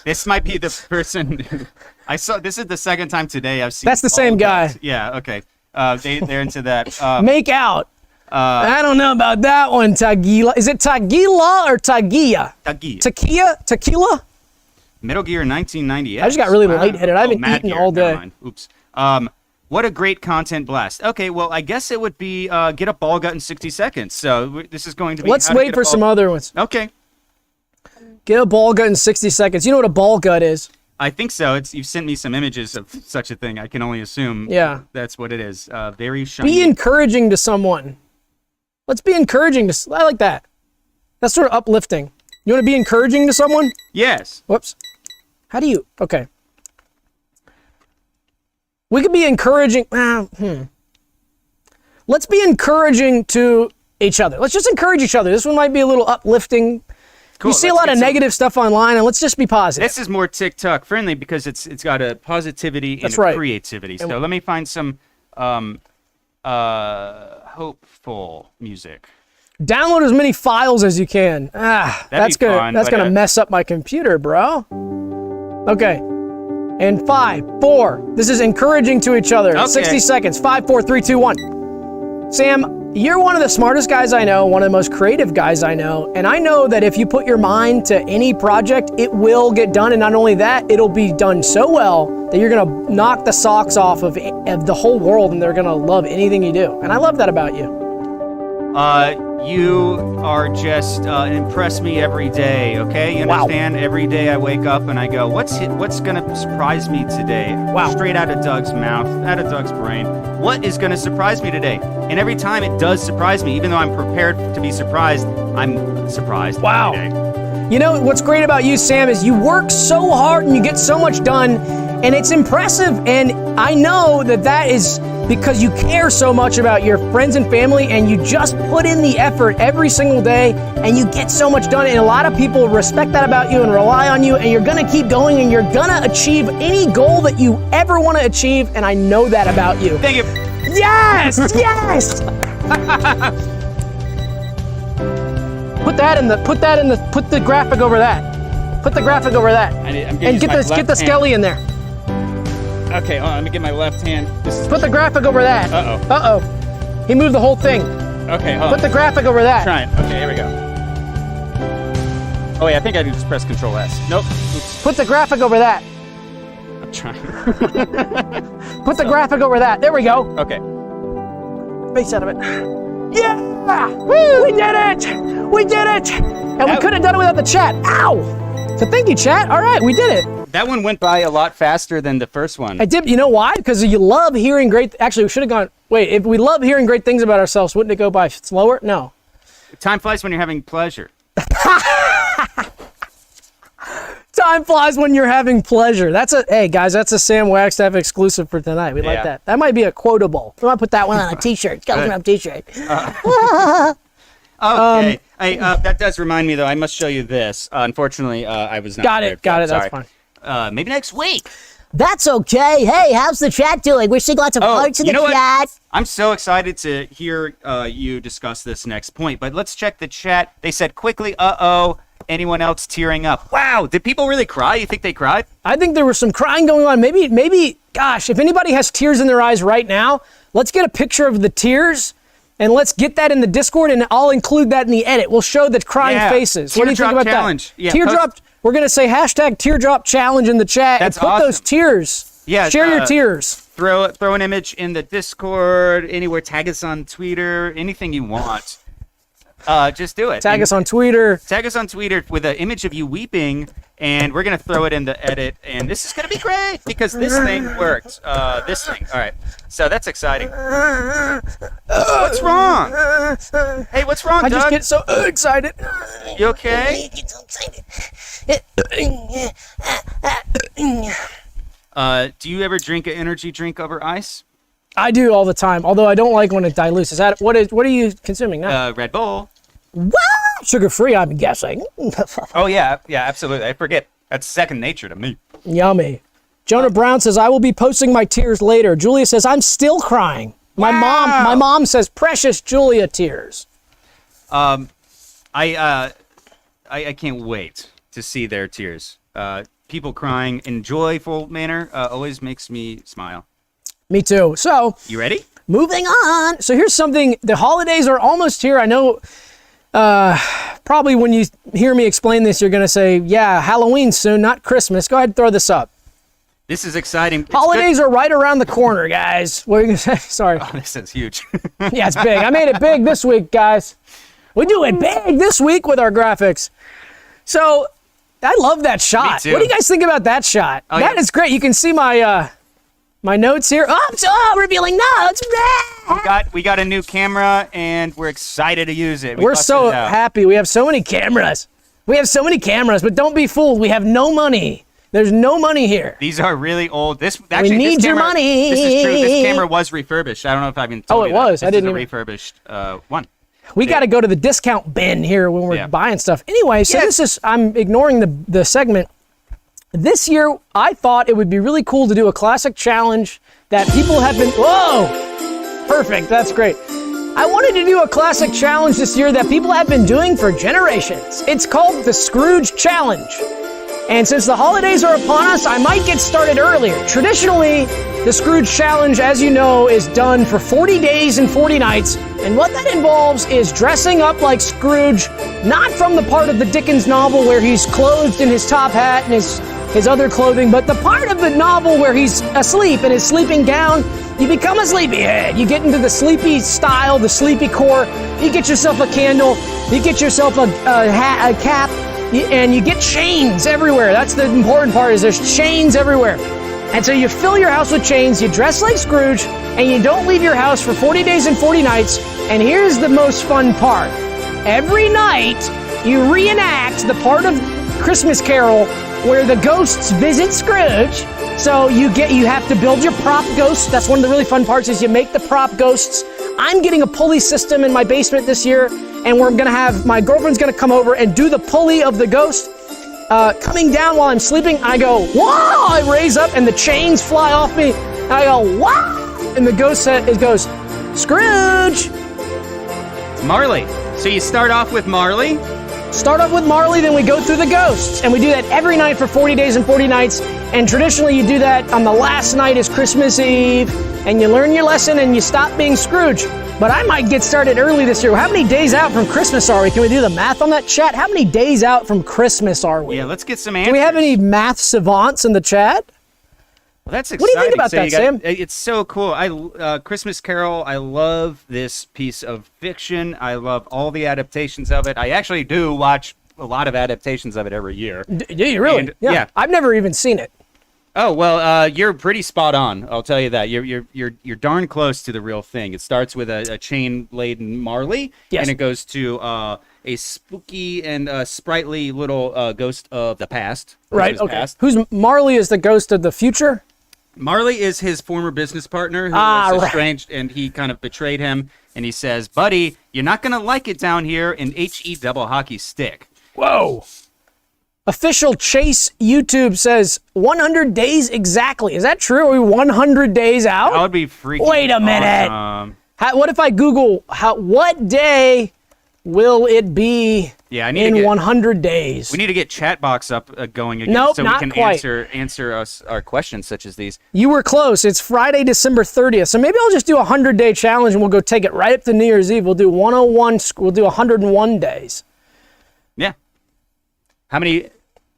This might be the person... I saw... This is the second time today I've seen... That's the same guy. Guts. Yeah, okay. They're into that. Make out. I don't know about that one, Tagila. Is it Tagila or Tagia? Tagia. Tequila? Metal Gear 1998. I just got really lightheaded. I haven't eaten all day. Oops. What a great content blast. Okay, well, I guess it would be get a ball gut in 60 seconds. So this is going to be... Let's wait for some other ones. Okay. Get a ball gut in 60 seconds. You know what a ball gut is? I think so. You've sent me some images of such a thing. I can only assume that's what it is. Very shiny. Be encouraging to someone. Let's be encouraging to... I like that. That's sort of uplifting. You want to be encouraging to someone? Yes. Whoops. How do you... Okay. We could be encouraging... Let's be encouraging to each other. Let's just encourage each other. This one might be a little uplifting. Cool. You see a lot of negative stuff online, and let's just be positive. This is more TikTok friendly because it's got a positivity and a creativity. So let me find some hopeful music. Download as many files as you can. That's good. That's gonna mess up my computer, bro. Okay. And 5, 4. This is encouraging to each other. Okay. 60 seconds. 5, 4, 3, 2, 1. Sam, you're one of the smartest guys I know, one of the most creative guys I know, and I know that if you put your mind to any project, it will get done, and not only that, it'll be done so well that you're gonna knock the socks off of the whole world, and they're gonna love anything you do. And I love that about you. You are just impress me every day, okay? You understand? Wow. Every day I wake up and I go, what's gonna surprise me today? Wow. Straight out of Doug's mouth, out of Doug's brain. What is gonna surprise me today? And every time it does surprise me, even though I'm prepared to be surprised, I'm surprised. Wow. Every day. You know, what's great about you, Sam, is you work so hard and you get so much done, and it's impressive. And I know that is because you care so much about your friends and family, and you just put in the effort every single day, and you get so much done. And a lot of people respect that about you and rely on you, and you're gonna keep going, and you're gonna achieve any goal that you ever want to achieve. And I know that about you. Thank you. Yes, yes. Put the graphic over that. Put the graphic over that. And get the skelly in there. Okay, hold on, let me get my left hand. Put the graphic over that. Uh-oh. Uh-oh. He moved the whole thing. Okay, hold on. Put the graphic over that. Trying. Okay, here we go. Oh wait, I think I can just press Control S. Nope. Oops. Put the graphic over that. I'm trying. Put the graphic over that. There we go. Okay. Face out of it. Yeah! Woo! We did it! We did it! And we could have done it without the chat. Ow! So thank you, chat. All right, we did it. That one went by a lot faster than the first one. I did. You know why? Because you love hearing great... Actually, we should have gone... Wait, if we love hearing great things about ourselves, wouldn't it go by slower? No. Time flies when you're having pleasure. Time flies when you're having pleasure. Hey guys, that's a Sam Wagstaff exclusive for tonight. We like that. That might be a quotable. We might put that one on a t-shirt. It's got a t-shirt. Okay. That does remind me though, I must show you this. Unfortunately, I was not Got it, that's fine. Maybe next week. That's okay. Hey, how's the chat doing? We're seeing lots of hearts in the chat. I'm so excited to hear you discuss this next point, but let's check the chat. They said quickly, uh-oh. Anyone else tearing up? Wow, did people really cry? You think they cried? I think there was some crying going on. Maybe, gosh, if anybody has tears in their eyes right now, let's get a picture of the tears and let's get that in the Discord, and I'll include that in the edit. We'll show the crying faces. What do you think about challenge. That? Yeah, teardrop. We're going to say hashtag teardrop challenge in the chat. That's and put awesome. Those tears. Yeah, share your tears. Throw an image in the Discord, anywhere. Tag us on Twitter, anything you want. Just do it. Tag us on Twitter. Tag us on Twitter with an image of you weeping, and we're going to throw it in the edit. And this is going to be great because this thing worked. This thing. All right. So that's exciting. What's wrong? Hey, what's wrong, Doug? I just get so excited. You okay? Do you ever drink an energy drink over ice? I do all the time, although I don't like when it dilutes. What are you consuming now? Red Bull. What? Sugar-free, I'm guessing. Oh, yeah, absolutely. I forget. That's second nature to me. Yummy. Jonah Brown says, I will be posting my tears later. Julia says, I'm still crying. My mom says, precious Julia tears. I can't wait to see their tears. People crying in joyful manner always makes me smile. Me too. So, you ready? Moving on. So here's something. The holidays are almost here. I know probably when you hear me explain this, you're going to say, yeah, Halloween's soon, not Christmas. Go ahead and throw this up. This is exciting. Holidays are right around the corner, guys. What are you going to say? Sorry. Oh, this is huge. Yeah, it's big. I made it big this week, guys. We do it big this week with our graphics. So I love that shot. Me too. What do you guys think about that shot? That is great. You can see my my notes here. Oh, revealing notes. We got a new camera, and we're excited to use it. We're so happy. We have so many cameras. But don't be fooled. We have no money. There's no money here. These are really old. We need your money. This is true. This camera was refurbished. I don't know if I've been told you that. Oh, it was. This I didn't is a even... refurbished one. We got to go to the discount bin here when we're buying stuff. Anyway, so this is, I'm ignoring the segment. This year, I thought it would be really cool to do a classic challenge that people have been, whoa, perfect, that's great. I wanted to do a classic challenge this year that people have been doing for generations. It's called the Scrooged Challenge. And since the holidays are upon us, I might get started earlier. Traditionally, the Scrooge Challenge, as you know, is done for 40 days and 40 nights. And what that involves is dressing up like Scrooge, not from the part of the Dickens novel where he's clothed in his top hat and his other clothing, but the part of the novel where he's asleep and is sleeping down. You become a sleepyhead. You get into the sleepy style, the sleepy core. You get yourself a candle. You get yourself a hat, a cap. And you get chains everywhere. That's the important part, is there's chains everywhere. And so you fill your house with chains, you dress like Scrooge, and you don't leave your house for 40 days and 40 nights. And here's the most fun part. Every night, you reenact the part of Christmas Carol where the ghosts visit Scrooge. So you have to build your prop ghosts. That's one of the really fun parts, is you make the prop ghosts. I'm getting a pulley system in my basement this year, and my girlfriend's gonna come over and do the pulley of the ghost. Coming down while I'm sleeping, I go, whoa! I raise up and the chains fly off me. And I go, wow! And the ghost goes, Scrooge! Marley. So you start off with Marley? Start off with Marley, then we go through the ghosts. And we do that every night for 40 days and 40 nights. And traditionally you do that on the last night is Christmas Eve. And you learn your lesson and you stop being Scrooge. But I might get started early this year. How many days out from Christmas are we? Can we do the math on that, chat? How many days out from Christmas are we? Yeah, let's get some answers. Do we have any math savants in the chat? Well, that's exciting. What do you think about that, Sam? It's so cool. Christmas Carol, I love this piece of fiction. I love all the adaptations of it. I actually do watch a lot of adaptations of it every year. Do you really? And, yeah. I've never even seen it. Oh, well, you're pretty spot on. I'll tell you that. You're darn close to the real thing. It starts with a chain-laden Marley, and it goes to a spooky and sprightly little ghost of the past. Right, okay. Marley is the ghost of the future? Marley is his former business partner who was estranged, and he kind of betrayed him, and he says, buddy, you're not going to like it down here in HE double hockey stick. Whoa. Official Chase YouTube says 100 days exactly. Is that true? Are we 100 days out? That would be freaking Wait a minute. Awesome. What if I Google what day will it be in 100 days? We need to get Chatbox up going again so we can answer us our questions such as these. You were close. It's Friday, December 30th. So maybe I'll just do a 100-day challenge and we'll go take it right up to New Year's Eve. We'll do 101. We'll do 101 days. Yeah. How many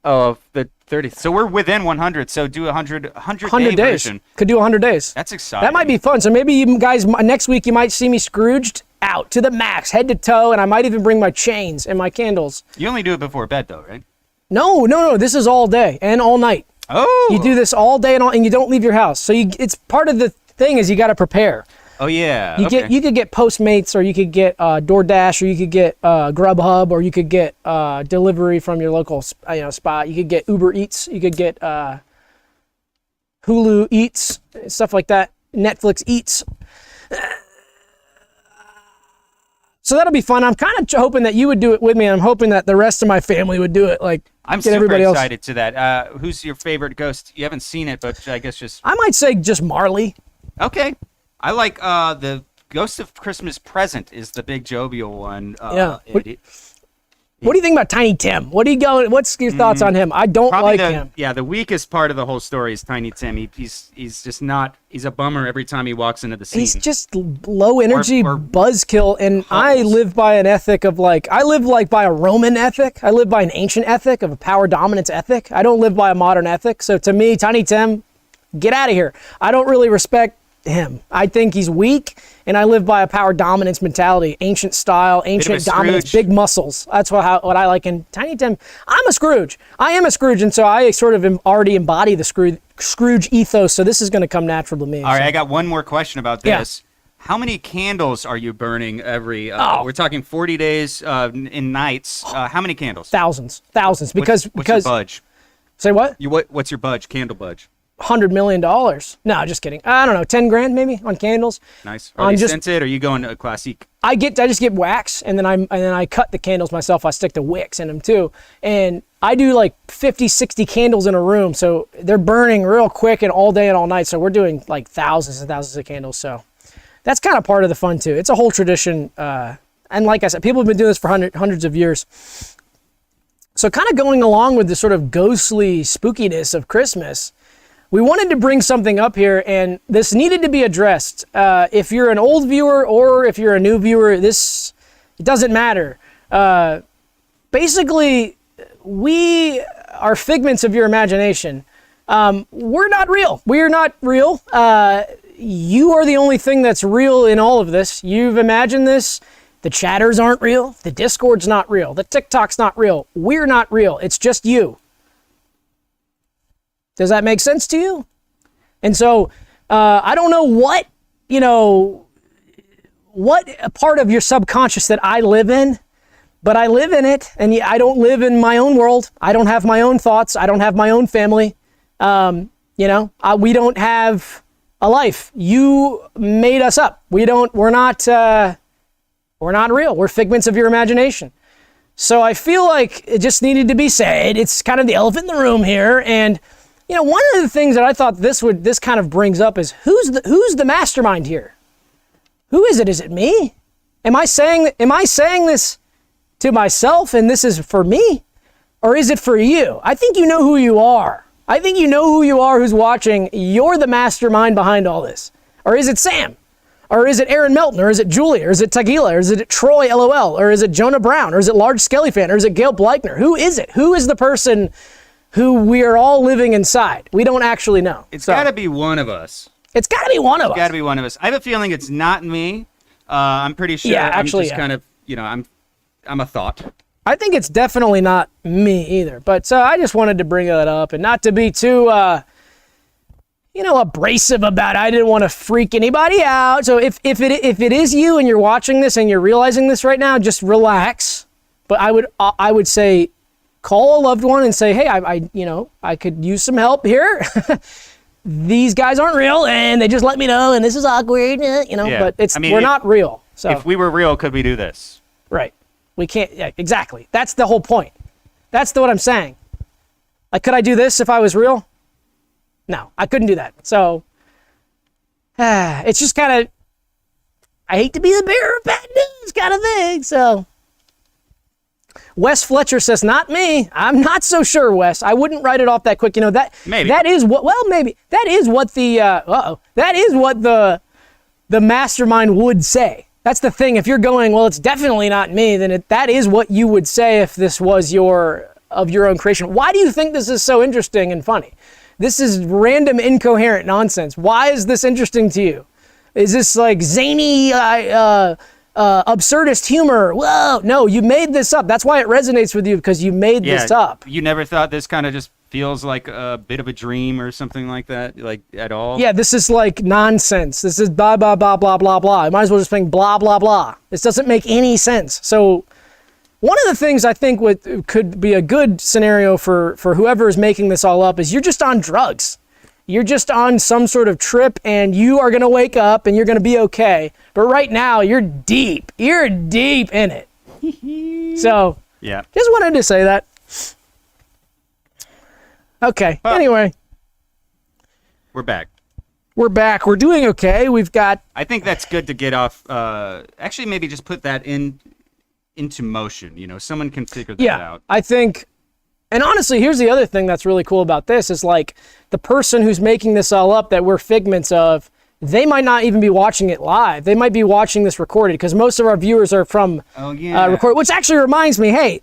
of the 30? So we're within 100. So do 100 day days. version. Could do 100 days. That's exciting. That might be fun. So maybe you guys next week you might see me Scrooged out to the max, head to toe, and I might even bring my chains and my candles. You only do it before bed though, right? No. This is all day and all night. Oh. You do this all day and you don't leave your house. So it's part of the thing is you got to prepare. Oh yeah. You could get Postmates, or you could get DoorDash, or you could get Grubhub, or you could get delivery from your local spot. You could get Uber Eats. You could get Hulu Eats, stuff like that. Netflix Eats. So that'll be fun. I'm kind of hoping that you would do it with me. And I'm hoping that the rest of my family would do it. Like, I'm get super everybody excited to that. Who's your favorite ghost? You haven't seen it, but I guess just... I might say just Marley. Okay. I like the Ghost of Christmas Present is the big jovial one. Yeah. What do you think about Tiny Tim? What's your thoughts on him? I don't like him. Yeah, the weakest part of the whole story is Tiny Tim. He's just not. He's a bummer every time he walks into the scene. He's just low energy Or buzzkill, and I live by an ethic of I live by a Roman ethic. I live by an ancient ethic of a power dominance ethic. I don't live by a modern ethic. So to me, Tiny Tim, get out of here. I don't really respect him. I think he's weak, and I live by a power dominance mentality, ancient style, ancient dominance, big muscles. That's what I like. And Tiny Tim, I'm a Scrooge. I am a Scrooge, and so I sort of already embody the Scrooge ethos. So this is going to come natural to me. All right, I got one more question about this. Yeah. How many candles are you burning every? We're talking 40 days in nights. How many candles? Thousands. Because what's your budge? Say what? What's your budge? Candle budge? $100 million. No, just kidding. I don't know, 10 grand maybe on candles. Nice. Are they scented, or are you going to classique? I just get wax, and then I cut the candles myself. I stick the wicks in them too, and I do like 50, 60 candles in a room, so they're burning real quick and all day and all night. So we're doing like thousands and thousands of candles. So that's kind of part of the fun too. It's a whole tradition, and like I said, people have been doing this for hundreds of years. So kind of going along with the sort of ghostly spookiness of Christmas, we wanted to bring something up here, and this needed to be addressed. If you're an old viewer or if you're a new viewer, it doesn't matter. Basically, we are figments of your imagination. We're not real. We're not real. You are the only thing that's real in all of this. You've imagined this. The chatters aren't real. The Discord's not real. The TikTok's not real. We're not real. It's just you. Does that make sense to you? And so I don't know what part of your subconscious that I live in, but I live in it, and I don't live in my own world. I don't have my own thoughts. I don't have my own family. We don't have a life. You made us up. We're not real. We're figments of your imagination. So I feel like it just needed to be said. It's kind of the elephant in the room here, and one of the things that I thought this kind of brings up is who's the mastermind here? Who is it? Is it me? Am I saying this to myself and this is for me? Or is it for you? I think you know who you are. I think you know who you are who's watching. You're the mastermind behind all this. Or is it Sam? Or is it Aaron Melton? Or is it Julia? Or is it Tagila? Or is it Troy LOL? Or is it Jonah Brown? Or is it Large Skelly Fan? Or is it Gail Bleichner? Who is it? Who is the person who we are all living inside? We don't actually know. It's got to be one of us. It's got to be one of us. It's got to be one of us. I have a feeling it's not me. I'm pretty sure. Yeah, actually, I'm just kind of, I'm a thought. I think it's definitely not me either. But I just wanted to bring that up, and not to be too, abrasive about it. I didn't want to freak anybody out. So if it is you and you're watching this and you're realizing this right now, just relax. But I would say, call a loved one and say, hey, I could use some help here. These guys aren't real, and they just let me know, and this is awkward, Yeah. But we're not real. So if we were real, could we do this? Right. We can't, yeah, exactly. That's the whole point. That's what I'm saying. Like, could I do this if I was real? No, I couldn't do that. So, it's just kind of, I hate to be the bearer of bad news kind of thing, so. Wes Fletcher says, not me. I'm not so sure, Wes. I wouldn't write it off that quick. Maybe. That is what, well, maybe. That is what the mastermind would say. That's the thing. If you're going, well, it's definitely not me, then that is what you would say if this was of your own creation. Why do you think this is so interesting and funny? This is random, incoherent nonsense. Why is this interesting to you? Is this like zany, absurdist humor? Whoa, no, you made this up. That's why it resonates with you, because you made this up. You never thought this kind of just feels like a bit of a dream or something like that, like at all? Yeah, this is like nonsense. This is blah, blah, blah, blah, blah, blah. I might as well just think blah, blah, blah. This doesn't make any sense. So one of the things I think could be a good scenario for whoever is making this all up is you're just on drugs. You're just on some sort of trip and you are going to wake up and you're going to be okay. But right now, you're deep. You're deep in it. So, Yeah. just wanted to say that. Okay, anyway. We're back. We're back. We're doing okay. We've got... I think that's good to get off. Actually, maybe just put that into motion. You know, someone can figure that out. I think... And honestly, here's the other thing that's really cool about this is like the person who's making this all up that we're figments of, they might not even be watching it live. They might be watching this recorded because most of our viewers are from record, which actually reminds me, hey,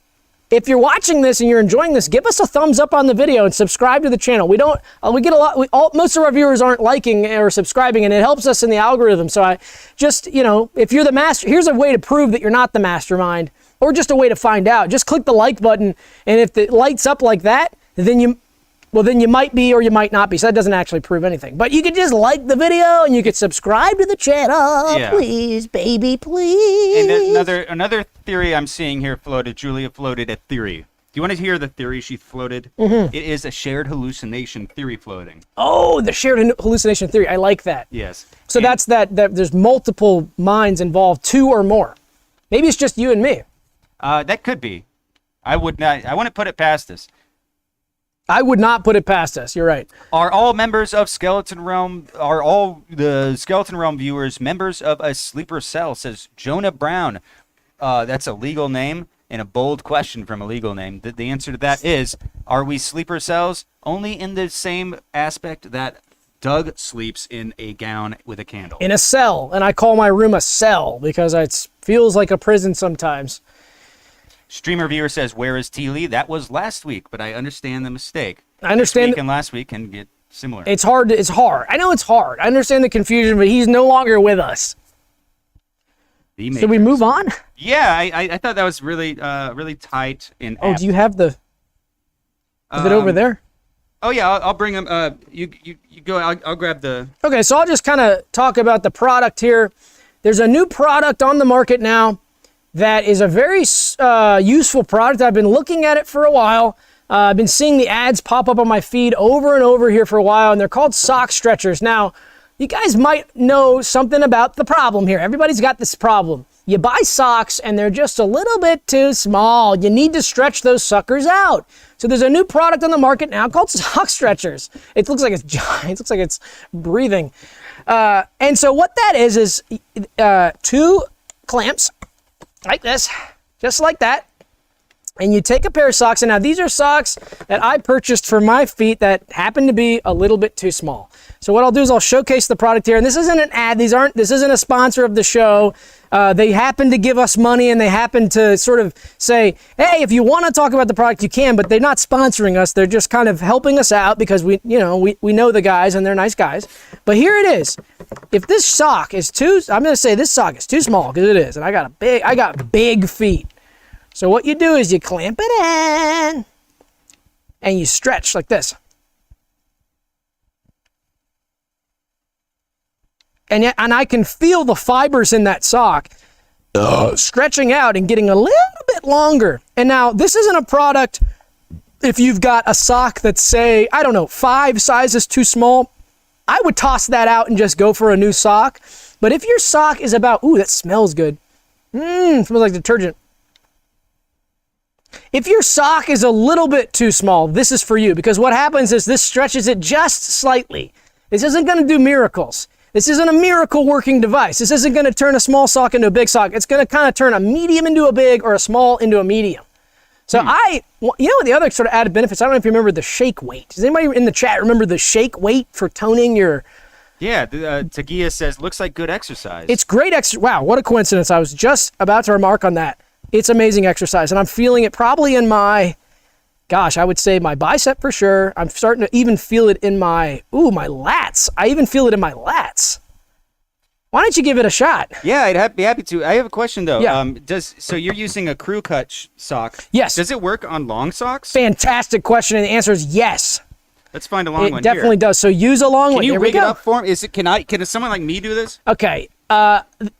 if you're watching this and you're enjoying this, give us a thumbs up on the video and subscribe to the channel. We don't, we get a lot, most of our viewers aren't liking or subscribing, and it helps us in the algorithm. So I just, you know, if you're the master, here's a way to prove that you're not the mastermind, or just a way to find out. Just click the like button, and if it lights up like that, then you might be or you might not be. So that doesn't actually prove anything. But you could just like the video and you could subscribe to the channel, please, baby, please. And another theory I'm seeing here floated. Julia floated a theory. Do you want to hear the theory she floated? Mm-hmm. It is a shared hallucination theory floating. Oh, the shared hallucination theory. I like that. Yes. So that's that there's multiple minds involved, 2 or more. Maybe it's just you and me. That could be. I wouldn't put it past us. I would not put it past us. You're right. Are all members of Skeleton Realm, are all the Skeleton Realm viewers members of a sleeper cell, says Jonah Brown. That's a legal name and a bold question from a legal name. The answer to that is, are we sleeper cells? Only in the same aspect that Doug sleeps in a gown with a candle. In a cell. And I call my room a cell because it feels like a prison sometimes. Streamer viewer says, where is T. Lee? That was last week, but I understand the mistake. I understand. This week and last week can get similar. It's hard. It's hard. I know it's hard. I understand the confusion, but he's no longer with us. Should we move on? Yeah, I thought that was really really tight and apt. Do you have the... Is it over there? Oh, yeah, I'll bring them. You go. I'll grab the... Okay, so I'll just kind of talk about the product here. There's a new product on the market now that is a very useful product. I've been looking at it for a while. I've been seeing the ads pop up on my feed over and over here for a while, and they're called sock stretchers. Now, you guys might know something about the problem here. Everybody's got this problem. You buy socks, and they're just a little bit too small. You need to stretch those suckers out. So there's a new product on the market now called sock stretchers. It looks like it's giant. It looks like it's breathing. And so what that is 2 clamps, like this, just like that. And you take a pair of socks, and now these are socks that I purchased for my feet that happen to be a little bit too small. So what I'll do is I'll showcase the product here, and this isn't an ad. This isn't a sponsor of the show. They happen to give us money, and they happen to sort of say, hey, if you want to talk about the product, you can, but they're not sponsoring us. They're just kind of helping us out because we know the guys, and they're nice guys. But here it is. If this sock is I'm going to say this sock is too small, because it is, and I got big feet. So what you do is you clamp it in, and you stretch like this. And I can feel the fibers in that sock stretching out and getting a little bit longer. And now, this isn't a product if you've got a sock that's, say, I don't know, 5 sizes too small. I would toss that out and just go for a new sock. But if your sock is about, ooh, that smells good. Smells like detergent. If your sock is a little bit too small, this is for you, because what happens is this stretches it just slightly. This isn't going to do miracles. This isn't a miracle working device. This isn't going to turn a small sock into a big sock. It's going to kind of turn a medium into a big or a small into a medium. So the other sort of added benefits, I don't know if you remember the shake weight. Does anybody in the chat remember the shake weight for toning your... Yeah, Tagia says, looks like good exercise. It's great exercise. Wow, what a coincidence. I was just about to remark on that. It's amazing exercise, and I'm feeling it probably in my, I would say my bicep for sure. I'm starting to even feel it in my lats. I even feel it in my lats. Why don't you give it a shot? Yeah, I'd be happy to. I have a question, though. Yeah. So you're using a crew cut sock. Yes. Does it work on long socks? Fantastic question, and the answer is yes. Let's find a long one. It definitely does. So use a long one. Can you Here rig we it go. up for me? Can someone like me do this? Okay.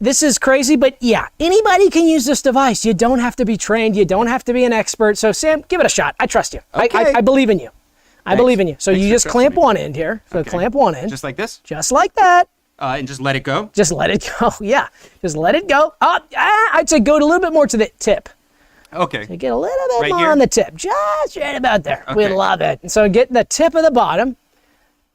This is crazy, but yeah, anybody can use this device. You don't have to be trained. You don't have to be an expert. So Sam, give it a shot. I trust you. Okay. I believe in you. I believe in you. So you for just trusting clamp me. one end here. So Okay. clamp one end. Just like this? Just like that. And just let it go? Just let it go. Yeah. Just let it go. I'd say go a little bit more to the tip. Okay. Get a little bit Right more here? on the tip. Just right about there. We Okay. love it. And so get the tip of the bottom.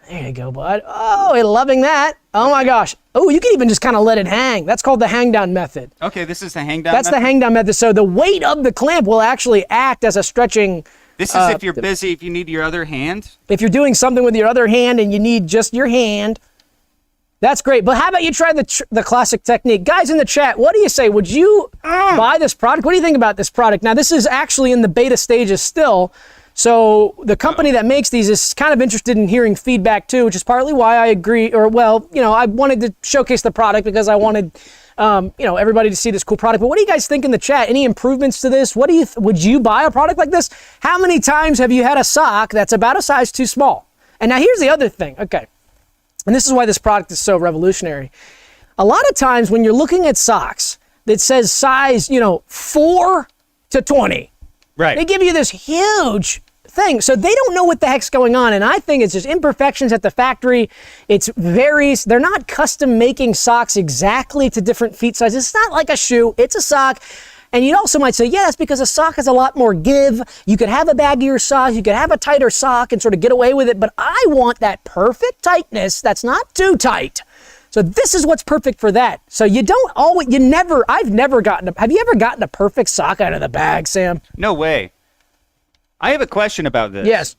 There you go, bud. Oh, we're loving that. Oh my gosh. Oh, you can even just kind of let it hang. That's called the hang down method. Okay, this is the hang down That's the method? hang down method. So the weight of the clamp will actually act as a stretching. This is if you're busy, if you need your other hand. If you're doing something with your other hand and you need just your hand, that's great. But how about you try the classic technique? Guys in the chat, what do you say? Would you buy this product? What do you think about this product? Now, this is actually in the beta stages still. So the company that makes these is kind of interested in hearing feedback too, which is partly why I agree, or well, I wanted to showcase the product because I wanted, everybody to see this cool product. But what do you guys think in the chat? Any improvements to this? What do you, would you buy a product like this? How many times have you had a sock that's about a size too small? And now here's the other thing. Okay. And this is why this product is so revolutionary. A lot of times when you're looking at socks that says size, 4 to 20, Right. they give you this huge thing. So they don't know what the heck's going on. And I think it's just imperfections at the factory. It's varies. They're not custom making socks exactly to different feet sizes. It's not like a shoe. It's a sock. And you also might say, yeah, that's because a sock has a lot more give. You could have a baggier sock. You could have a tighter sock and sort of get away with it. But I want that perfect tightness that's not too tight. So this is what's perfect for that. So you don't always, I've never gotten, have you ever gotten a perfect sock out of the bag, Sam? No way. I have a question about this. Yes.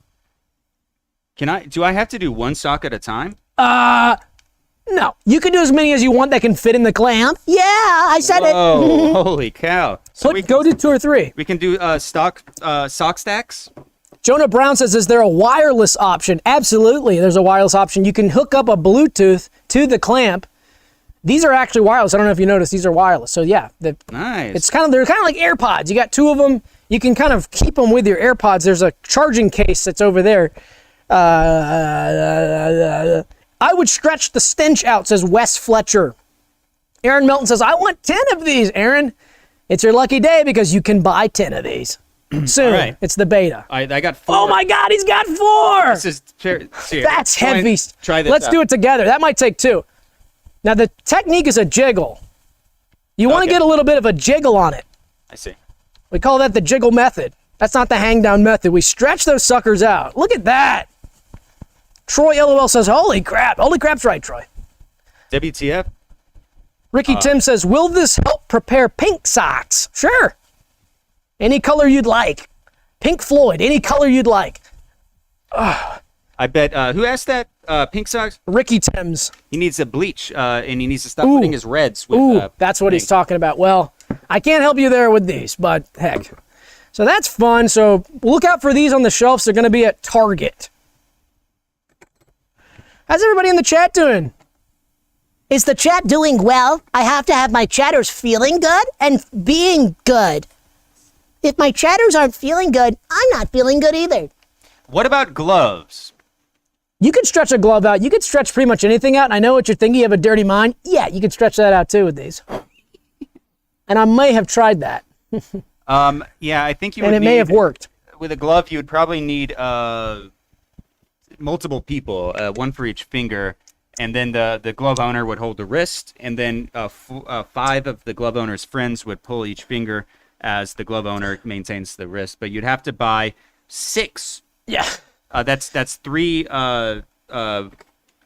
Do I have to do one sock at a time? No. You can do as many as you want that can fit in the clamp. Yeah, I said it. Oh, holy cow. So Go to 2 or 3. we can do sock stacks? Jonah Brown says, is there a wireless option? Absolutely, there's a wireless option. You can hook up a Bluetooth to the clamp. These are actually wireless. I don't know if you noticed, these are wireless. So yeah, Nice. they're kind of like AirPods. You got 2 of them. You can kind of keep them with your AirPods. There's a charging case that's over there. I would stretch the stench out, says Wes Fletcher. Aaron Melton says, I want 10 of these, Aaron. It's your lucky day because you can buy 10 of these. Soon. Right. It's the beta. I got 4. Oh my God, he's got 4. This is here, That's heavy. Try this Let's out. do it together. That might take 2. Now the technique is a jiggle. You want to Okay. get a little bit of a jiggle on it. I see. We call that the jiggle method. That's not the hang down method. We stretch those suckers out. Look at that. Troy LOL says, holy crap. Holy crap's right, Troy. WTF? Ricky Tim says, will this help prepare pink socks? Sure. Any color you'd like. Pink Floyd, any color you'd like. I bet, who asked that? Pink socks? Ricky Tim's. He needs a bleach, and he needs to stop putting his reds with Ooh, that's what he's pink. talking about. Well, I can't help you there with these, but heck. So that's fun. So look out for these on the shelves. They're going to be at Target. How's everybody in the chat doing? Is the chat doing well? I have to have my chatters feeling good and being good. If my chatters aren't feeling good, I'm not feeling good either. What about gloves? You could stretch a glove out. You could stretch pretty much anything out. And I know what you're thinking. You have a dirty mind. Yeah, you could stretch that out too with these. And I may have tried that. Yeah, I think you And would it may have worked. With a glove, you would probably need multiple people, one for each finger, and then the glove owner would hold the wrist, and then 5 of the glove owner's friends would pull each finger as the glove owner maintains the wrist. But you'd have to buy 6. Yeah. That's 3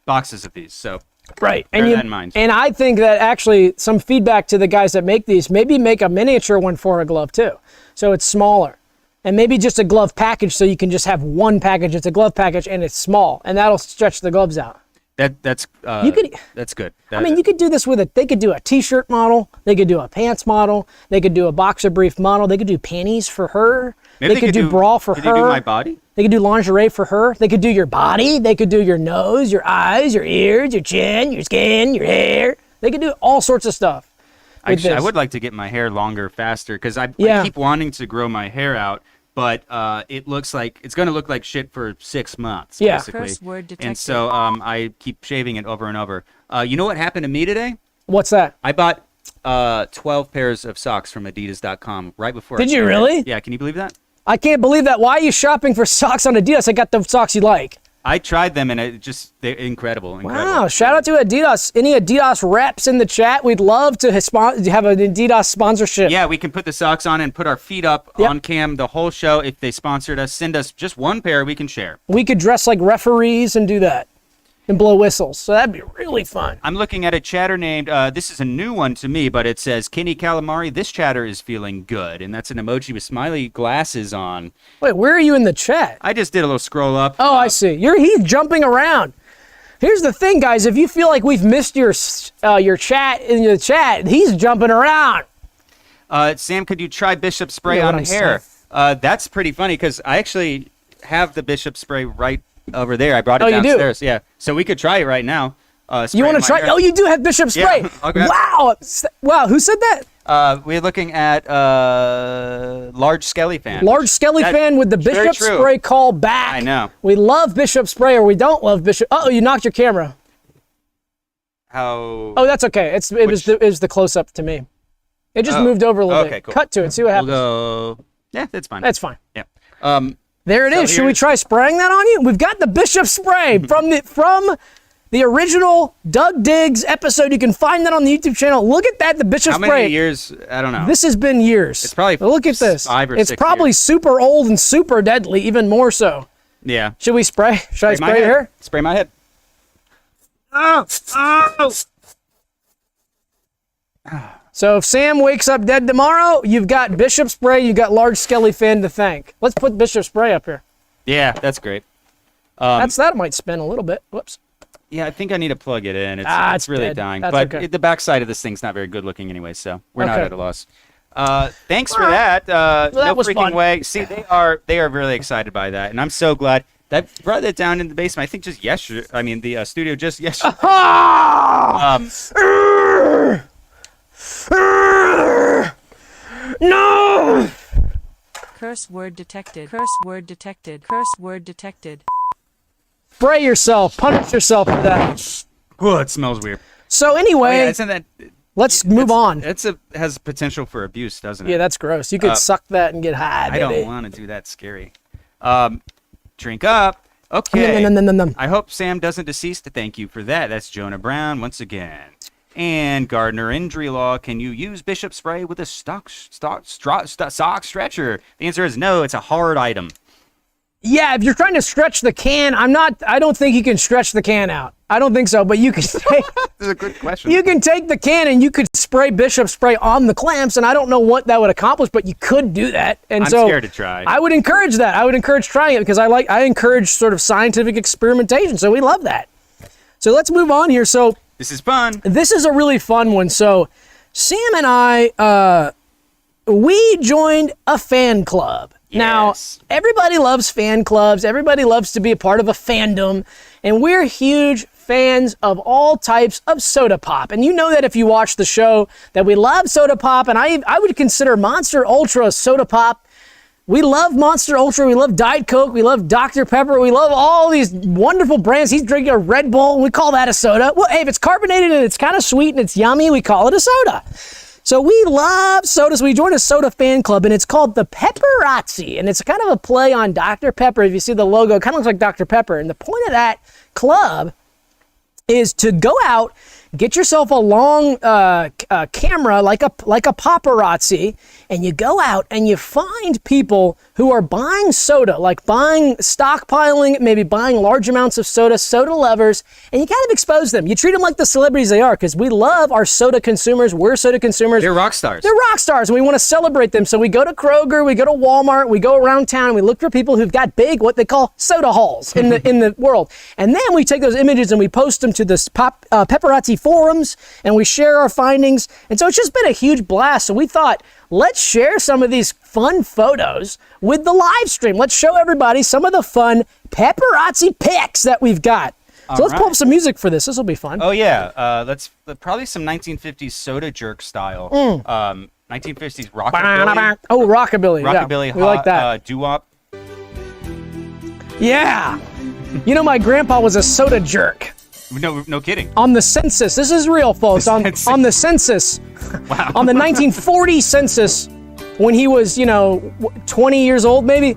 boxes of these. So Right. bear that in mind. And I think that actually some feedback to the guys that make these, maybe make a miniature one for a glove too. So it's smaller. And maybe just a glove package so you can just have one package. It's a glove package and it's small. And that'll stretch the gloves out. That's good. I mean, you could do this with they could do a t-shirt model. They could do a pants model. They could do a boxer brief model. They could do panties for her. Maybe they could do bra for her. Could they do my body? They could do lingerie for her. They could do your body. They could do your nose, your eyes, your ears, your chin, your skin, your hair. They could do all sorts of stuff. Actually, I would like to get my hair longer faster because I keep wanting to grow my hair out, but it looks like it's going to look like shit for 6 months, Yeah. basically. Curse word detected. And so I keep shaving it over and over. You know what happened to me today? What's that? I bought 12 pairs of socks from Adidas.com right before. Did you really? Yeah, can you believe that? I can't believe that. Why are you shopping for socks on Adidas? I got the socks you like. I tried them, and they're incredible. Wow, shout out to Adidas. Any Adidas reps in the chat? We'd love to have an Adidas sponsorship. Yeah, we can put the socks on and put our feet up on cam the whole show. If they sponsored us, send us just one pair we can share. We could dress like referees and do that and blow whistles. So that'd be really fun. I'm looking at a chatter named, this is a new one to me, but it says, Kenny Calamari, this chatter is feeling good. And that's an emoji with smiley glasses on. Wait, where are you in the chat? I just did a little scroll up. Oh, I see. He's jumping around. Here's the thing, guys. If you feel like we've missed your chat in the chat, he's jumping around. Sam, could you try Bishop spray on hair? That's pretty funny because I actually have the Bishop spray right over there. I brought it downstairs. Yeah, so we could try it right now. You want to try? Oh, you do have Bishop spray. Yeah, okay. Wow. Who said that? We're looking at Large Skelly Fan. Large Skelly Fan with the Bishop spray call back. I know. We love Bishop spray, or we don't love Bishop. Oh, you knocked your camera. How? Oh, that's okay. It was the close up to me. It just moved over a little bit. Cool. Cut to it. See what happens. We'll go. Yeah, that's fine. That's fine. Yeah. There it is. Should we try spraying that on you? We've got the Bishop spray from the original Doug Diggs episode. You can find that on the YouTube channel. Look at that, the Bishop spray. How many years? I don't know. This has been years. It's probably look at this. 5 or 6 It's probably years. super old and super deadly, even more so. Yeah. Should we spray? Should I spray your hair? Spray my head. So if Sam wakes up dead tomorrow, you've got Bishop spray, you've got Large Skelly Fan to thank. Let's put Bishop spray up here. Yeah, that's great. That might spin a little bit. Whoops. Yeah, I think I need to plug it in. It's really dead. dying. That's but okay. the backside of this thing's not very good looking anyway, so we're not Okay. at a loss. Thanks for that. that No was freaking fun. way. See, they are really excited by that, and I'm so glad. That brought that down in the basement. I think just yesterday. I mean, the studio just yesterday. No! Curse word detected. Curse word detected. Curse word detected. Spray yourself. Punish yourself for that. Oh, it smells weird. So anyway, Isn't that? let's move on. Has potential for abuse, doesn't it? Yeah, that's gross. You could suck that and get high, I baby. don't want to do that. Scary. Drink up. Okay. Num. I hope Sam doesn't decease to thank you for that. That's Jonah Brown once again. And Gardner Injury Law, can you use Bishop spray with a sock stretcher? The answer is no. It's a hard item. Yeah, if you're trying to stretch the can, I don't think you can stretch the can out. I don't think so, but you can take, That's a good question. you can take the can and you could spray Bishop spray on the clamps, and I don't know what that would accomplish, but you could do that. And I'm so scared to try. I would encourage that. I would encourage trying it because I encourage sort of scientific experimentation, so we love that. So let's move on here. So This is fun. this is a really fun one. So Sam and I, we joined a fan club. Now, Yes. everybody loves fan clubs. Everybody loves to be a part of a fandom. And we're huge fans of all types of soda pop. And you know that if you watch the show that we love soda pop. And I would consider Monster Ultra soda pop. We love Monster Ultra. We love Diet Coke. We love Dr. Pepper. We love all these wonderful brands. He's drinking a Red Bull. We call that a soda. Well, hey, if it's carbonated and it's kind of sweet and it's yummy, we call it a soda. So we love sodas. We joined a soda fan club, and it's called the Pepperazzi. And it's kind of a play on Dr. Pepper. If you see the logo, it kind of looks like Dr. Pepper. And the point of that club is to go out, get yourself a long camera like a paparazzi, and you go out and you find people who are buying soda, like stockpiling, maybe buying large amounts of soda lovers, and you kind of expose them. You treat them like the celebrities they are, because we love our soda consumers. We're soda consumers. They're rock stars. They're rock stars, and we want to celebrate them. So we go to Kroger, we go to Walmart, we go around town, and we look for people who've got big, what they call soda hauls in the world. And then we take those images and we post them to the paparazzi forums, and we share our findings. And so it's just been a huge blast. So we thought, let's share some of these fun photos with the live stream. Let's show everybody some of the fun paparazzi pics that we've got. So let's pull up some music for this. This will be fun. Oh yeah, let's probably some 1950s soda jerk style. 1950s rockabilly. Oh, rockabilly. Rockabilly. Yeah, we like that. Doo-wop. Yeah. You know, my grandpa was a soda jerk. No kidding. On the census. This is real, folks. On the census. Wow. On the 1940 census, when he was, 20 years old maybe,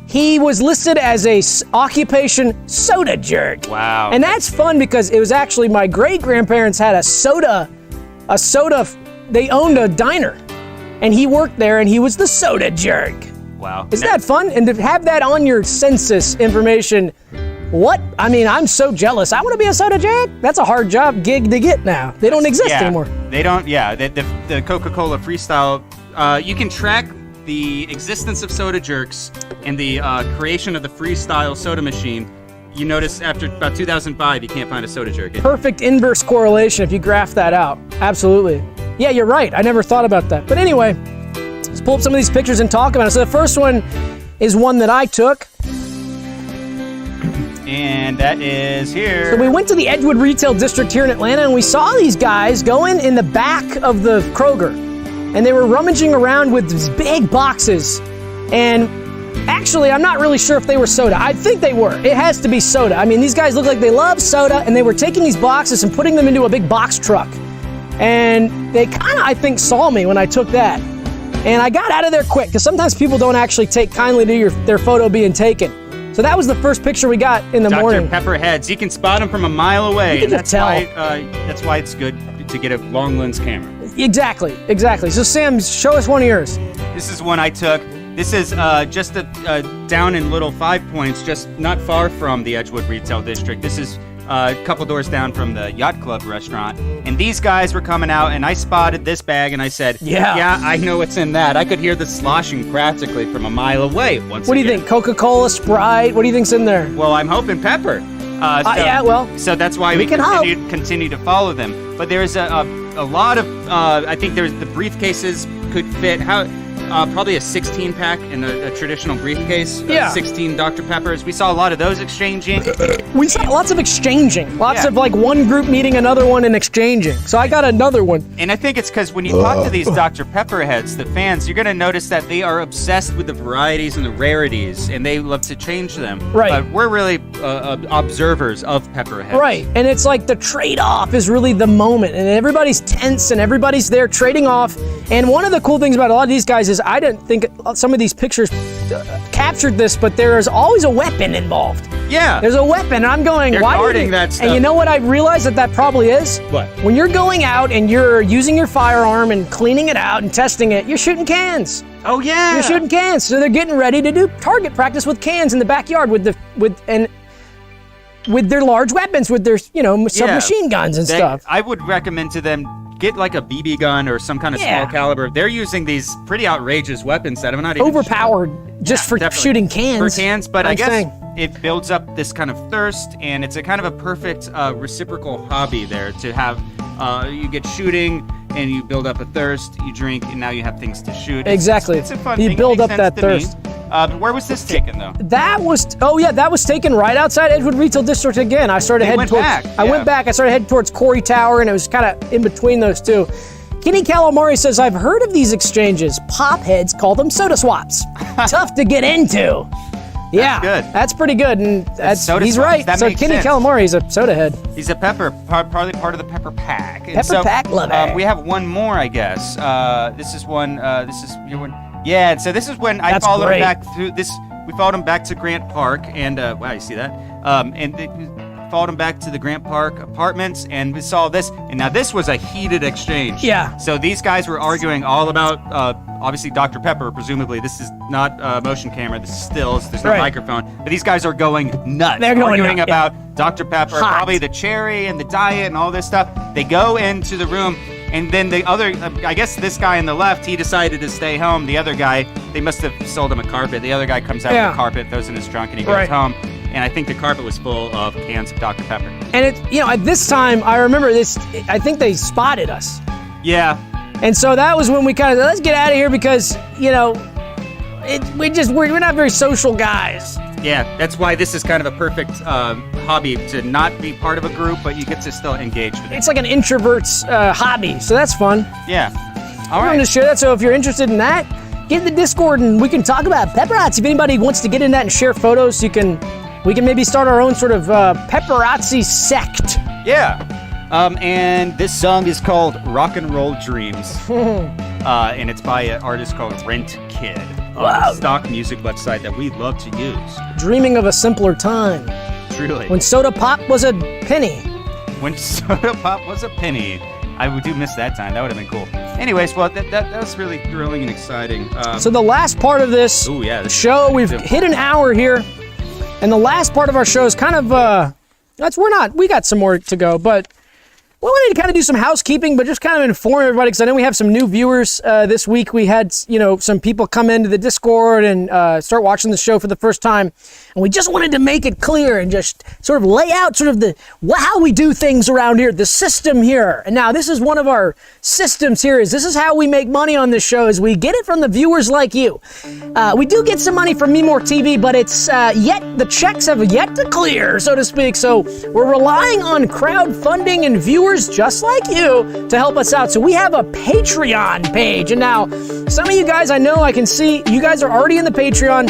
he was listed as a occupation soda jerk. Wow. And that's fun because it was actually my great-grandparents had a soda, they owned a diner. And he worked there and he was the soda jerk. Wow. Isn't that fun? And to have that on your census information, I'm so jealous. I want to be a soda jerk. That's a hard gig to get now. They don't exist anymore. They don't, the Coca-Cola Freestyle, you can track the existence of soda jerks and the creation of the freestyle soda machine. You notice after about 2005, you can't find a soda jerk. Perfect inverse correlation if you graph that out. Absolutely. Yeah, you're right. I never thought about that. But anyway, let's pull up some of these pictures and talk about it. So the first one is one that I took. And that is here. So we went to the Edgewood Retail District here in Atlanta, and we saw these guys going in the back of the Kroger. And they were rummaging around with these big boxes. And actually, I'm not really sure if they were soda. I think they were. It has to be soda. I mean, these guys look like they love soda, and they were taking these boxes and putting them into a big box truck. And they kind of, I think, saw me when I took that. And I got out of there quick, because sometimes people don't actually take kindly to their photo being taken. So that was the first picture we got in the morning. Dr. Pepperheads. You can spot them from a mile away. You can and just tell. That's why it's good to get a long lens camera. Exactly. So Sam, show us one of yours. This is one I took. This is just down in Little 5 Points, just not far from the Edgewood Retail District. This is a couple doors down from the Yacht Club restaurant. And these guys were coming out, and I spotted this bag, and I said, yeah, I know what's in that. I could hear the sloshing practically from a mile away. What do you think? Coca-Cola, Sprite? What do you think's in there? Well, I'm hoping pepper. So that's why we continue to follow them. But there's a lot of, I think there's the briefcases could fit, probably a 16-pack in a traditional briefcase. Yeah. 16 Dr. Peppers. We saw a lot of those exchanging. We saw lots of exchanging. Lots of like one group meeting another one and exchanging. So I got another one. And I think it's because when you talk to these Dr. Pepper heads, the fans, you're going to notice that they are obsessed with the varieties and the rarities, and they love to change them. Right. But we're really observers of Pepper heads. Right. And it's like the trade-off is really the moment, and everybody's tense and everybody's there trading off. And one of the cool things about a lot of these guys is I didn't think some of these pictures captured this, but there is always a weapon involved. Yeah. There's a weapon, and I'm going, They're why guarding that stuff. And you know what I realized that probably is? What? When you're going out and you're using your firearm and cleaning it out and testing it, you're shooting cans. Oh, yeah. You're shooting cans. So they're getting ready to do target practice with cans in the backyard with their large weapons, with their, submachine guns and stuff. I would recommend to them, get like a BB gun or some kind of small caliber. They're using these pretty outrageous weapons that I'm not even overpowered just for shooting cans. For cans, but I guess it builds up this kind of thirst, and it's a kind of a perfect reciprocal hobby there to have. You get shooting, and you build up a thirst. You drink, and now you have things to shoot. Exactly. It's a fun you thing. build up that thirst. Where was this taken though? That was taken right outside Edgewood Retail District again. I started heading towards. I went back. I started heading towards Corey Tower, and it was kind of in between those two. Kenny Calamari says, I've heard of these exchanges. Popheads call them soda swaps. Tough to get into. Yeah, good. That's pretty good, and he's right. That so makes Kenny sense. Calamari is a soda head. He's a partly part of the Pepper Pack. And Pack lover. We have one more, I guess. This is one. This is your one. Yeah. And so this is when I followed him back through this. We followed him back to Grant Park, and wow, you see that? Followed him back to the Grant Park apartments, and we saw this. And now this was a heated exchange. Yeah. So these guys were arguing all about, obviously, Dr. Pepper. Presumably, this is not a motion camera. This is stills. There's no microphone. But these guys are going nuts. They're going arguing nuts, about Dr. Pepper, probably the cherry and the diet and all this stuff. They go into the room, and then the other, I guess this guy on the left, he decided to stay home. The other guy, they must have sold him a carpet. The other guy comes out with a carpet, throws in his trunk, and he goes home. And I think the carpet was full of cans of Dr. Pepper. And at this time, I remember this, I think they spotted us. Yeah. And so that was when we kind of, let's get out of here because, we're not very social guys. Yeah, that's why this is kind of a perfect hobby to not be part of a group, but you get to still engage with it. It's like an introvert's hobby, so that's fun. Yeah. All right. I'm going to share that, so if you're interested in that, get in the Discord and we can talk about pepperazzi. If anybody wants to get in that and share photos, we can maybe start our own sort of pepperazzi sect. Yeah. And this song is called Rock and Roll Dreams. and it's by an artist called Rent Kid. A stock music website that we love to use. Dreaming of a simpler time. Truly. When soda pop was a penny. When soda pop was a penny. I do miss that time. That would have been cool. Anyways, well, that was really thrilling and exciting. So the last part of this show, we've hit an hour here, and the last part of our show is kind of, we got some more to go, but we wanted to kind of do some housekeeping, but just kind of inform everybody, because I know we have some new viewers this week. We had, some people come into the Discord and start watching the show for the first time, and we just wanted to make it clear and just sort of lay out sort of how we do things around here, the system here. And now this is one of our systems here. This is how we make money on this show, is we get it from the viewers like you. We do get some money from MeMoreTV, but it's the checks have yet to clear, so to speak. So we're relying on crowdfunding and viewers just like you to help us out. So we have a Patreon page, and now some of you guys, I know I can see you guys are already in the Patreon,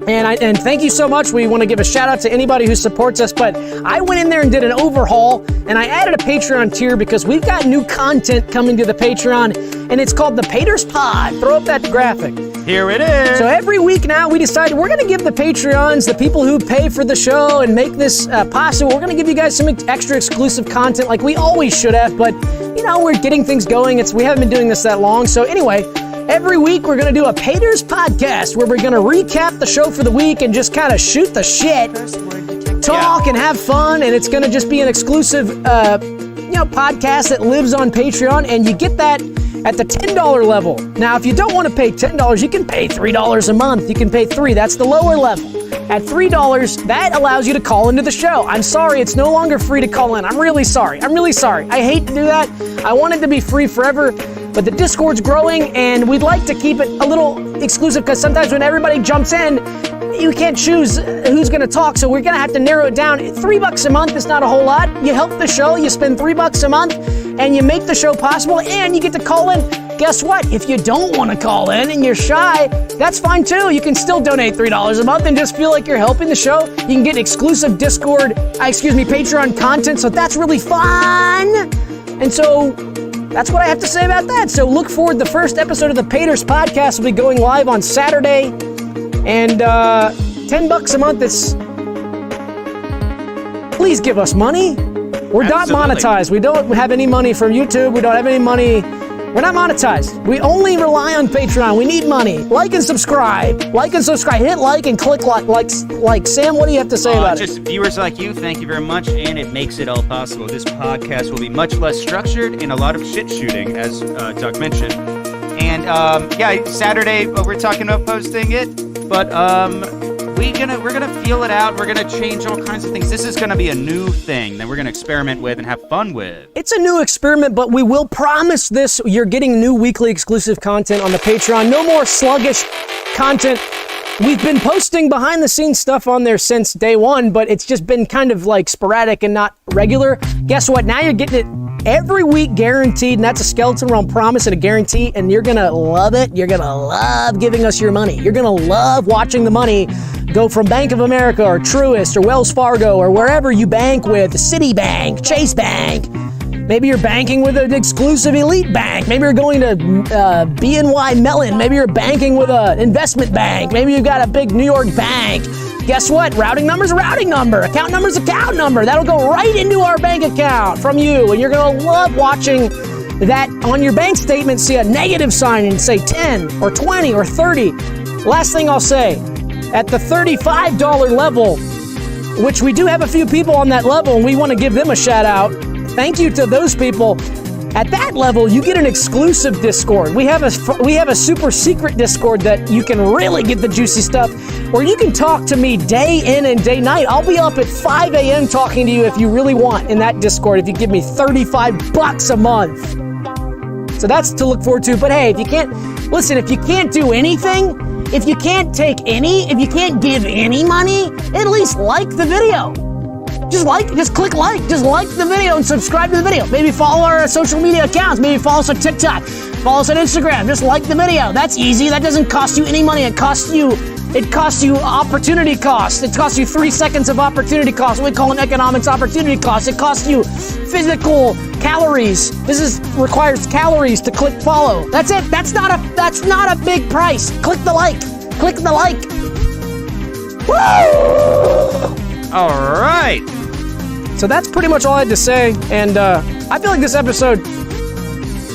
and thank you so much. We want to give a shout out to anybody who supports us, but I went in there and did an overhaul, and I added a Patreon tier because we've got new content coming to the Patreon, and it's called the Paters Pod. Throw up that graphic. Here it is. So every week now we decided we're going to give the Patreons, the people who pay for the show and make this possible, we're going to give you guys some extra exclusive content like we always should have, but we're getting things going. We haven't been doing this that long. So anyway, every week we're going to do a Paters Podcast where we're going to recap the show for the week and just kind of shoot the shit, talk and have fun, and it's going to just be an exclusive podcast that lives on Patreon, and you get that at the $10 level. Now, if you don't want to pay $10, you can pay $3 a month. You can pay $3. That's the lower level. At $3, that allows you to call into the show. I'm sorry, it's no longer free to call in. I'm really sorry. I hate to do that. I want it to be free forever, but the Discord's growing, and we'd like to keep it a little exclusive, because sometimes when everybody jumps in, you can't choose who's going to talk, so we're going to have to narrow it down. $3 a month is not a whole lot. You help the show, you spend $3 a month, and you make the show possible, and you get to call in. Guess what? If you don't want to call in and you're shy, that's fine too. You can still donate $3 a month and just feel like you're helping the show. You can get exclusive Patreon content, so that's really fun. And so that's what I have to say about that. So look forward. The first episode of the Paters Podcast will be going live on Saturday. And $10 a month is... Please give us money. We're not monetized. We don't have any money from YouTube. We don't have any money. We're not monetized. We only rely on Patreon. We need money. Like and subscribe. Hit like and click like. Sam, what do you have to say about it? Just viewers like you, thank you very much, and it makes it all possible. This podcast will be much less structured and a lot of shit shooting, as Doug mentioned. And Saturday we're talking about posting it, but we're gonna feel it out. We're gonna change all kinds of things. This is gonna be a new thing that we're gonna experiment with and have fun with. It's a new experiment, but we will promise this. You're getting new weekly exclusive content on the Patreon. No more sluggish content. We've been posting behind the scenes stuff on there since day one, but it's just been kind of like sporadic and not regular. Guess what? Now you're getting it every week, guaranteed, and that's a Skeleton Realm promise and a guarantee, and you're gonna love it. You're gonna love giving us your money. You're gonna love watching the money go from Bank of America or Truist or Wells Fargo or wherever you bank with, Citibank, Chase Bank. Maybe you're banking with an exclusive elite bank. Maybe you're going to BNY Mellon. Maybe you're banking with an investment bank. Maybe you've got a big New York bank. Guess what? Routing number's a routing number. Account number's account number. That'll go right into our bank account from you. And you're going to love watching that on your bank statement, see a negative sign and say 10 or 20 or 30. Last thing I'll say, at the $35 level, which we do have a few people on that level, and we want to give them a shout out. Thank you to those people. At that level, you get an exclusive Discord. We have a super secret Discord that you can really get the juicy stuff, where you can talk to me day in and day night. I'll be up at 5 a.m. talking to you if you really want in that Discord, if you give me $35 a month. So that's to look forward to. But hey, if you can't do anything, if you can't give any money, at least like the video. Just click like the video and subscribe to the video. Maybe follow our social media accounts. Maybe follow us on TikTok. Follow us on Instagram. Just like the video. That's easy. That doesn't cost you any money. It costs you It costs you opportunity cost. It costs you 3 seconds of opportunity cost. We call it economics opportunity cost. It costs you physical calories. Requires calories to click follow. That's it. That's not a big price. Click the like. Click the like. Woo! All right. So that's pretty much all I had to say. And I feel like this episode,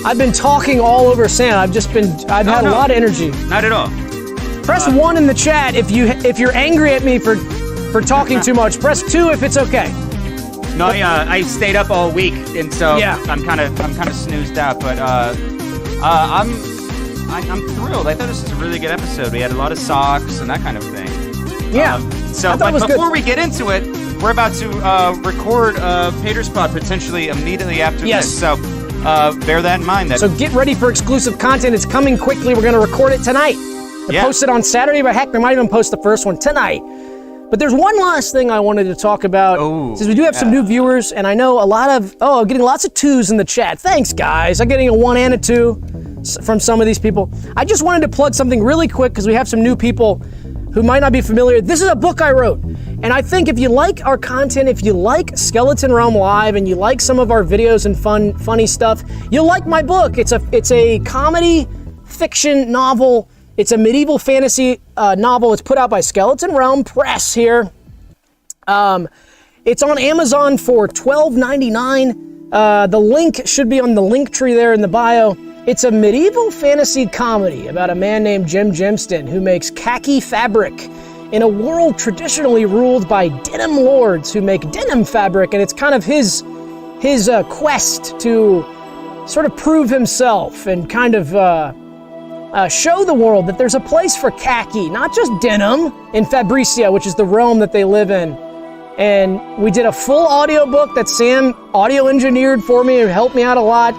I've been talking all over Sam. I've had a lot of energy. Not at all. Press 1 in the chat if you're angry at me for talking too much. Press 2 if it's okay. No, yeah, I stayed up all week, and so Yeah. I'm kind of snoozed out. But I'm thrilled. I thought this was a really good episode. We had a lot of socks and that kind of thing. Yeah. But was before good. we get into it, we're about to record Pater's Pod potentially immediately after Yes. this. So bear that in mind. So get ready for exclusive content. It's coming quickly. We're going to record it tonight. Post it on Saturday, but heck, we might even post the first one tonight. But there's one last thing I wanted to talk about. Since we do have some new viewers, and I know I'm getting lots of 2s in the chat. Thanks, guys. I'm getting a 1 and a 2 from some of these people. I just wanted to plug something really quick because we have some new people who might not be familiar. This is a book I wrote. And I think if you like our content, if you like Skeleton Realm Live, and you like some of our videos and funny stuff, you'll like my book. It's a comedy fiction novel. It's a medieval fantasy novel. It's put out by Skeleton Realm Press here. It's on Amazon for $12.99. The link should be on the link tree there in the bio. It's a medieval fantasy comedy about a man named Jim Jimston who makes khaki fabric in a world traditionally ruled by denim lords who make denim fabric, and it's kind of his quest to sort of prove himself and kind of show the world that there's a place for khaki, not just denim, in Fabricia, which is the realm that they live in. And we did a full audiobook that Sam audio engineered for me and helped me out a lot.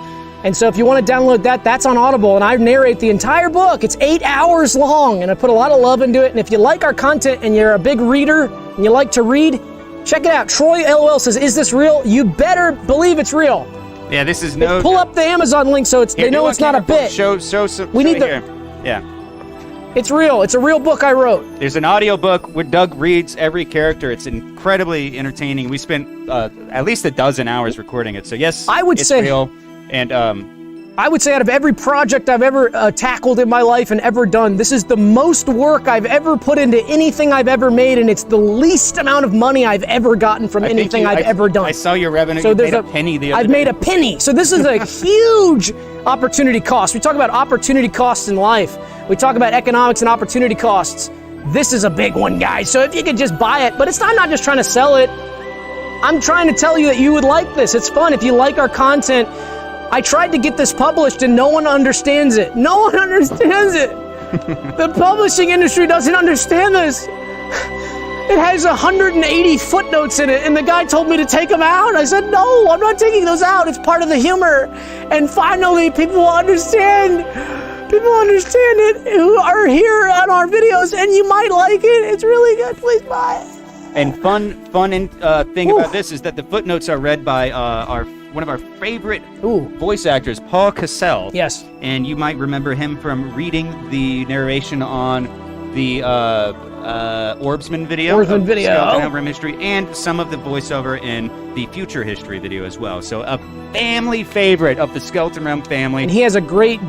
And so if you want to download that, that's on Audible, and I narrate the entire book. It's 8 hours long, and I put a lot of love into it. And if you like our content and you're a big reader and you like to read, check it out. Troy LOL says, "Is this real?" You better believe it's real. Yeah, this is no. Pull up the Amazon link so they know it's not a bit. Show some. We need here. Yeah. It's real. It's a real book I wrote. There's an audio book where Doug reads every character. It's incredibly entertaining. We spent at least a dozen hours recording it. So yes, I would it's say real. And I would say out of every project I've ever tackled in my life and ever done, this is the most work I've ever put into anything I've ever made, and it's the least amount of money I've ever gotten from anything I've ever done. I saw your revenue. So you there's made a penny the other I've day. made a penny. So this is a huge opportunity cost. We talk about opportunity costs in life. We talk about economics and opportunity costs. This is a big one, guys. So if you could just buy it, but I'm not just trying to sell it. I'm trying to tell you that you would like this. It's fun. If you like our content, I tried to get this published and no one understands it. No one understands it. The publishing industry doesn't understand this. It has 180 footnotes in it, and the guy told me to take them out. I said, no, I'm not taking those out. It's part of the humor. And finally, people will understand. People understand it who are here on our videos, and you might like it. It's really good. Please buy it. And fun thing about this is that the footnotes are read by one of our favorite voice actors, Paul Cassell. Yes. And you might remember him from reading the narration on the Orbsman video. Orbsman video. Skeleton Realm History, and some of the voiceover in the Future History video as well. So a family favorite of the Skeleton Realm family. And he has a great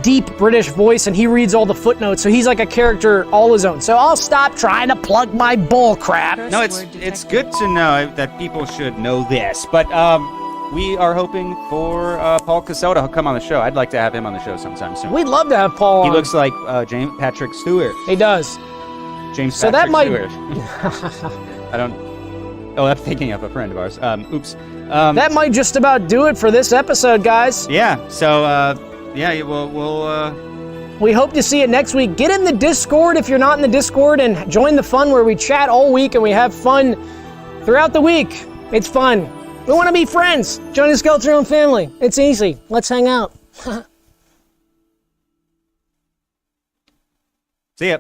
deep British voice, and he reads all the footnotes, so he's like a character all his own. So I'll stop trying to plug my bull crap. No, it's good to know that people should know this, but we are hoping for Paul Cassell to come on the show. I'd like to have him on the show sometime soon. We'd love to have Paul on. He looks like James Patrick Stewart. He does. James So Patrick that might- Stewart. I don't. Oh, I'm thinking of a friend of ours. Oops. That might just about do it for this episode, guys. Yeah. So yeah, we'll. We hope to see you next week. Get in the Discord if you're not in the Discord, and join the fun where we chat all week and we have fun throughout the week. It's fun. We want to be friends. Join the Skeleton Realm family. It's easy. Let's hang out. See ya.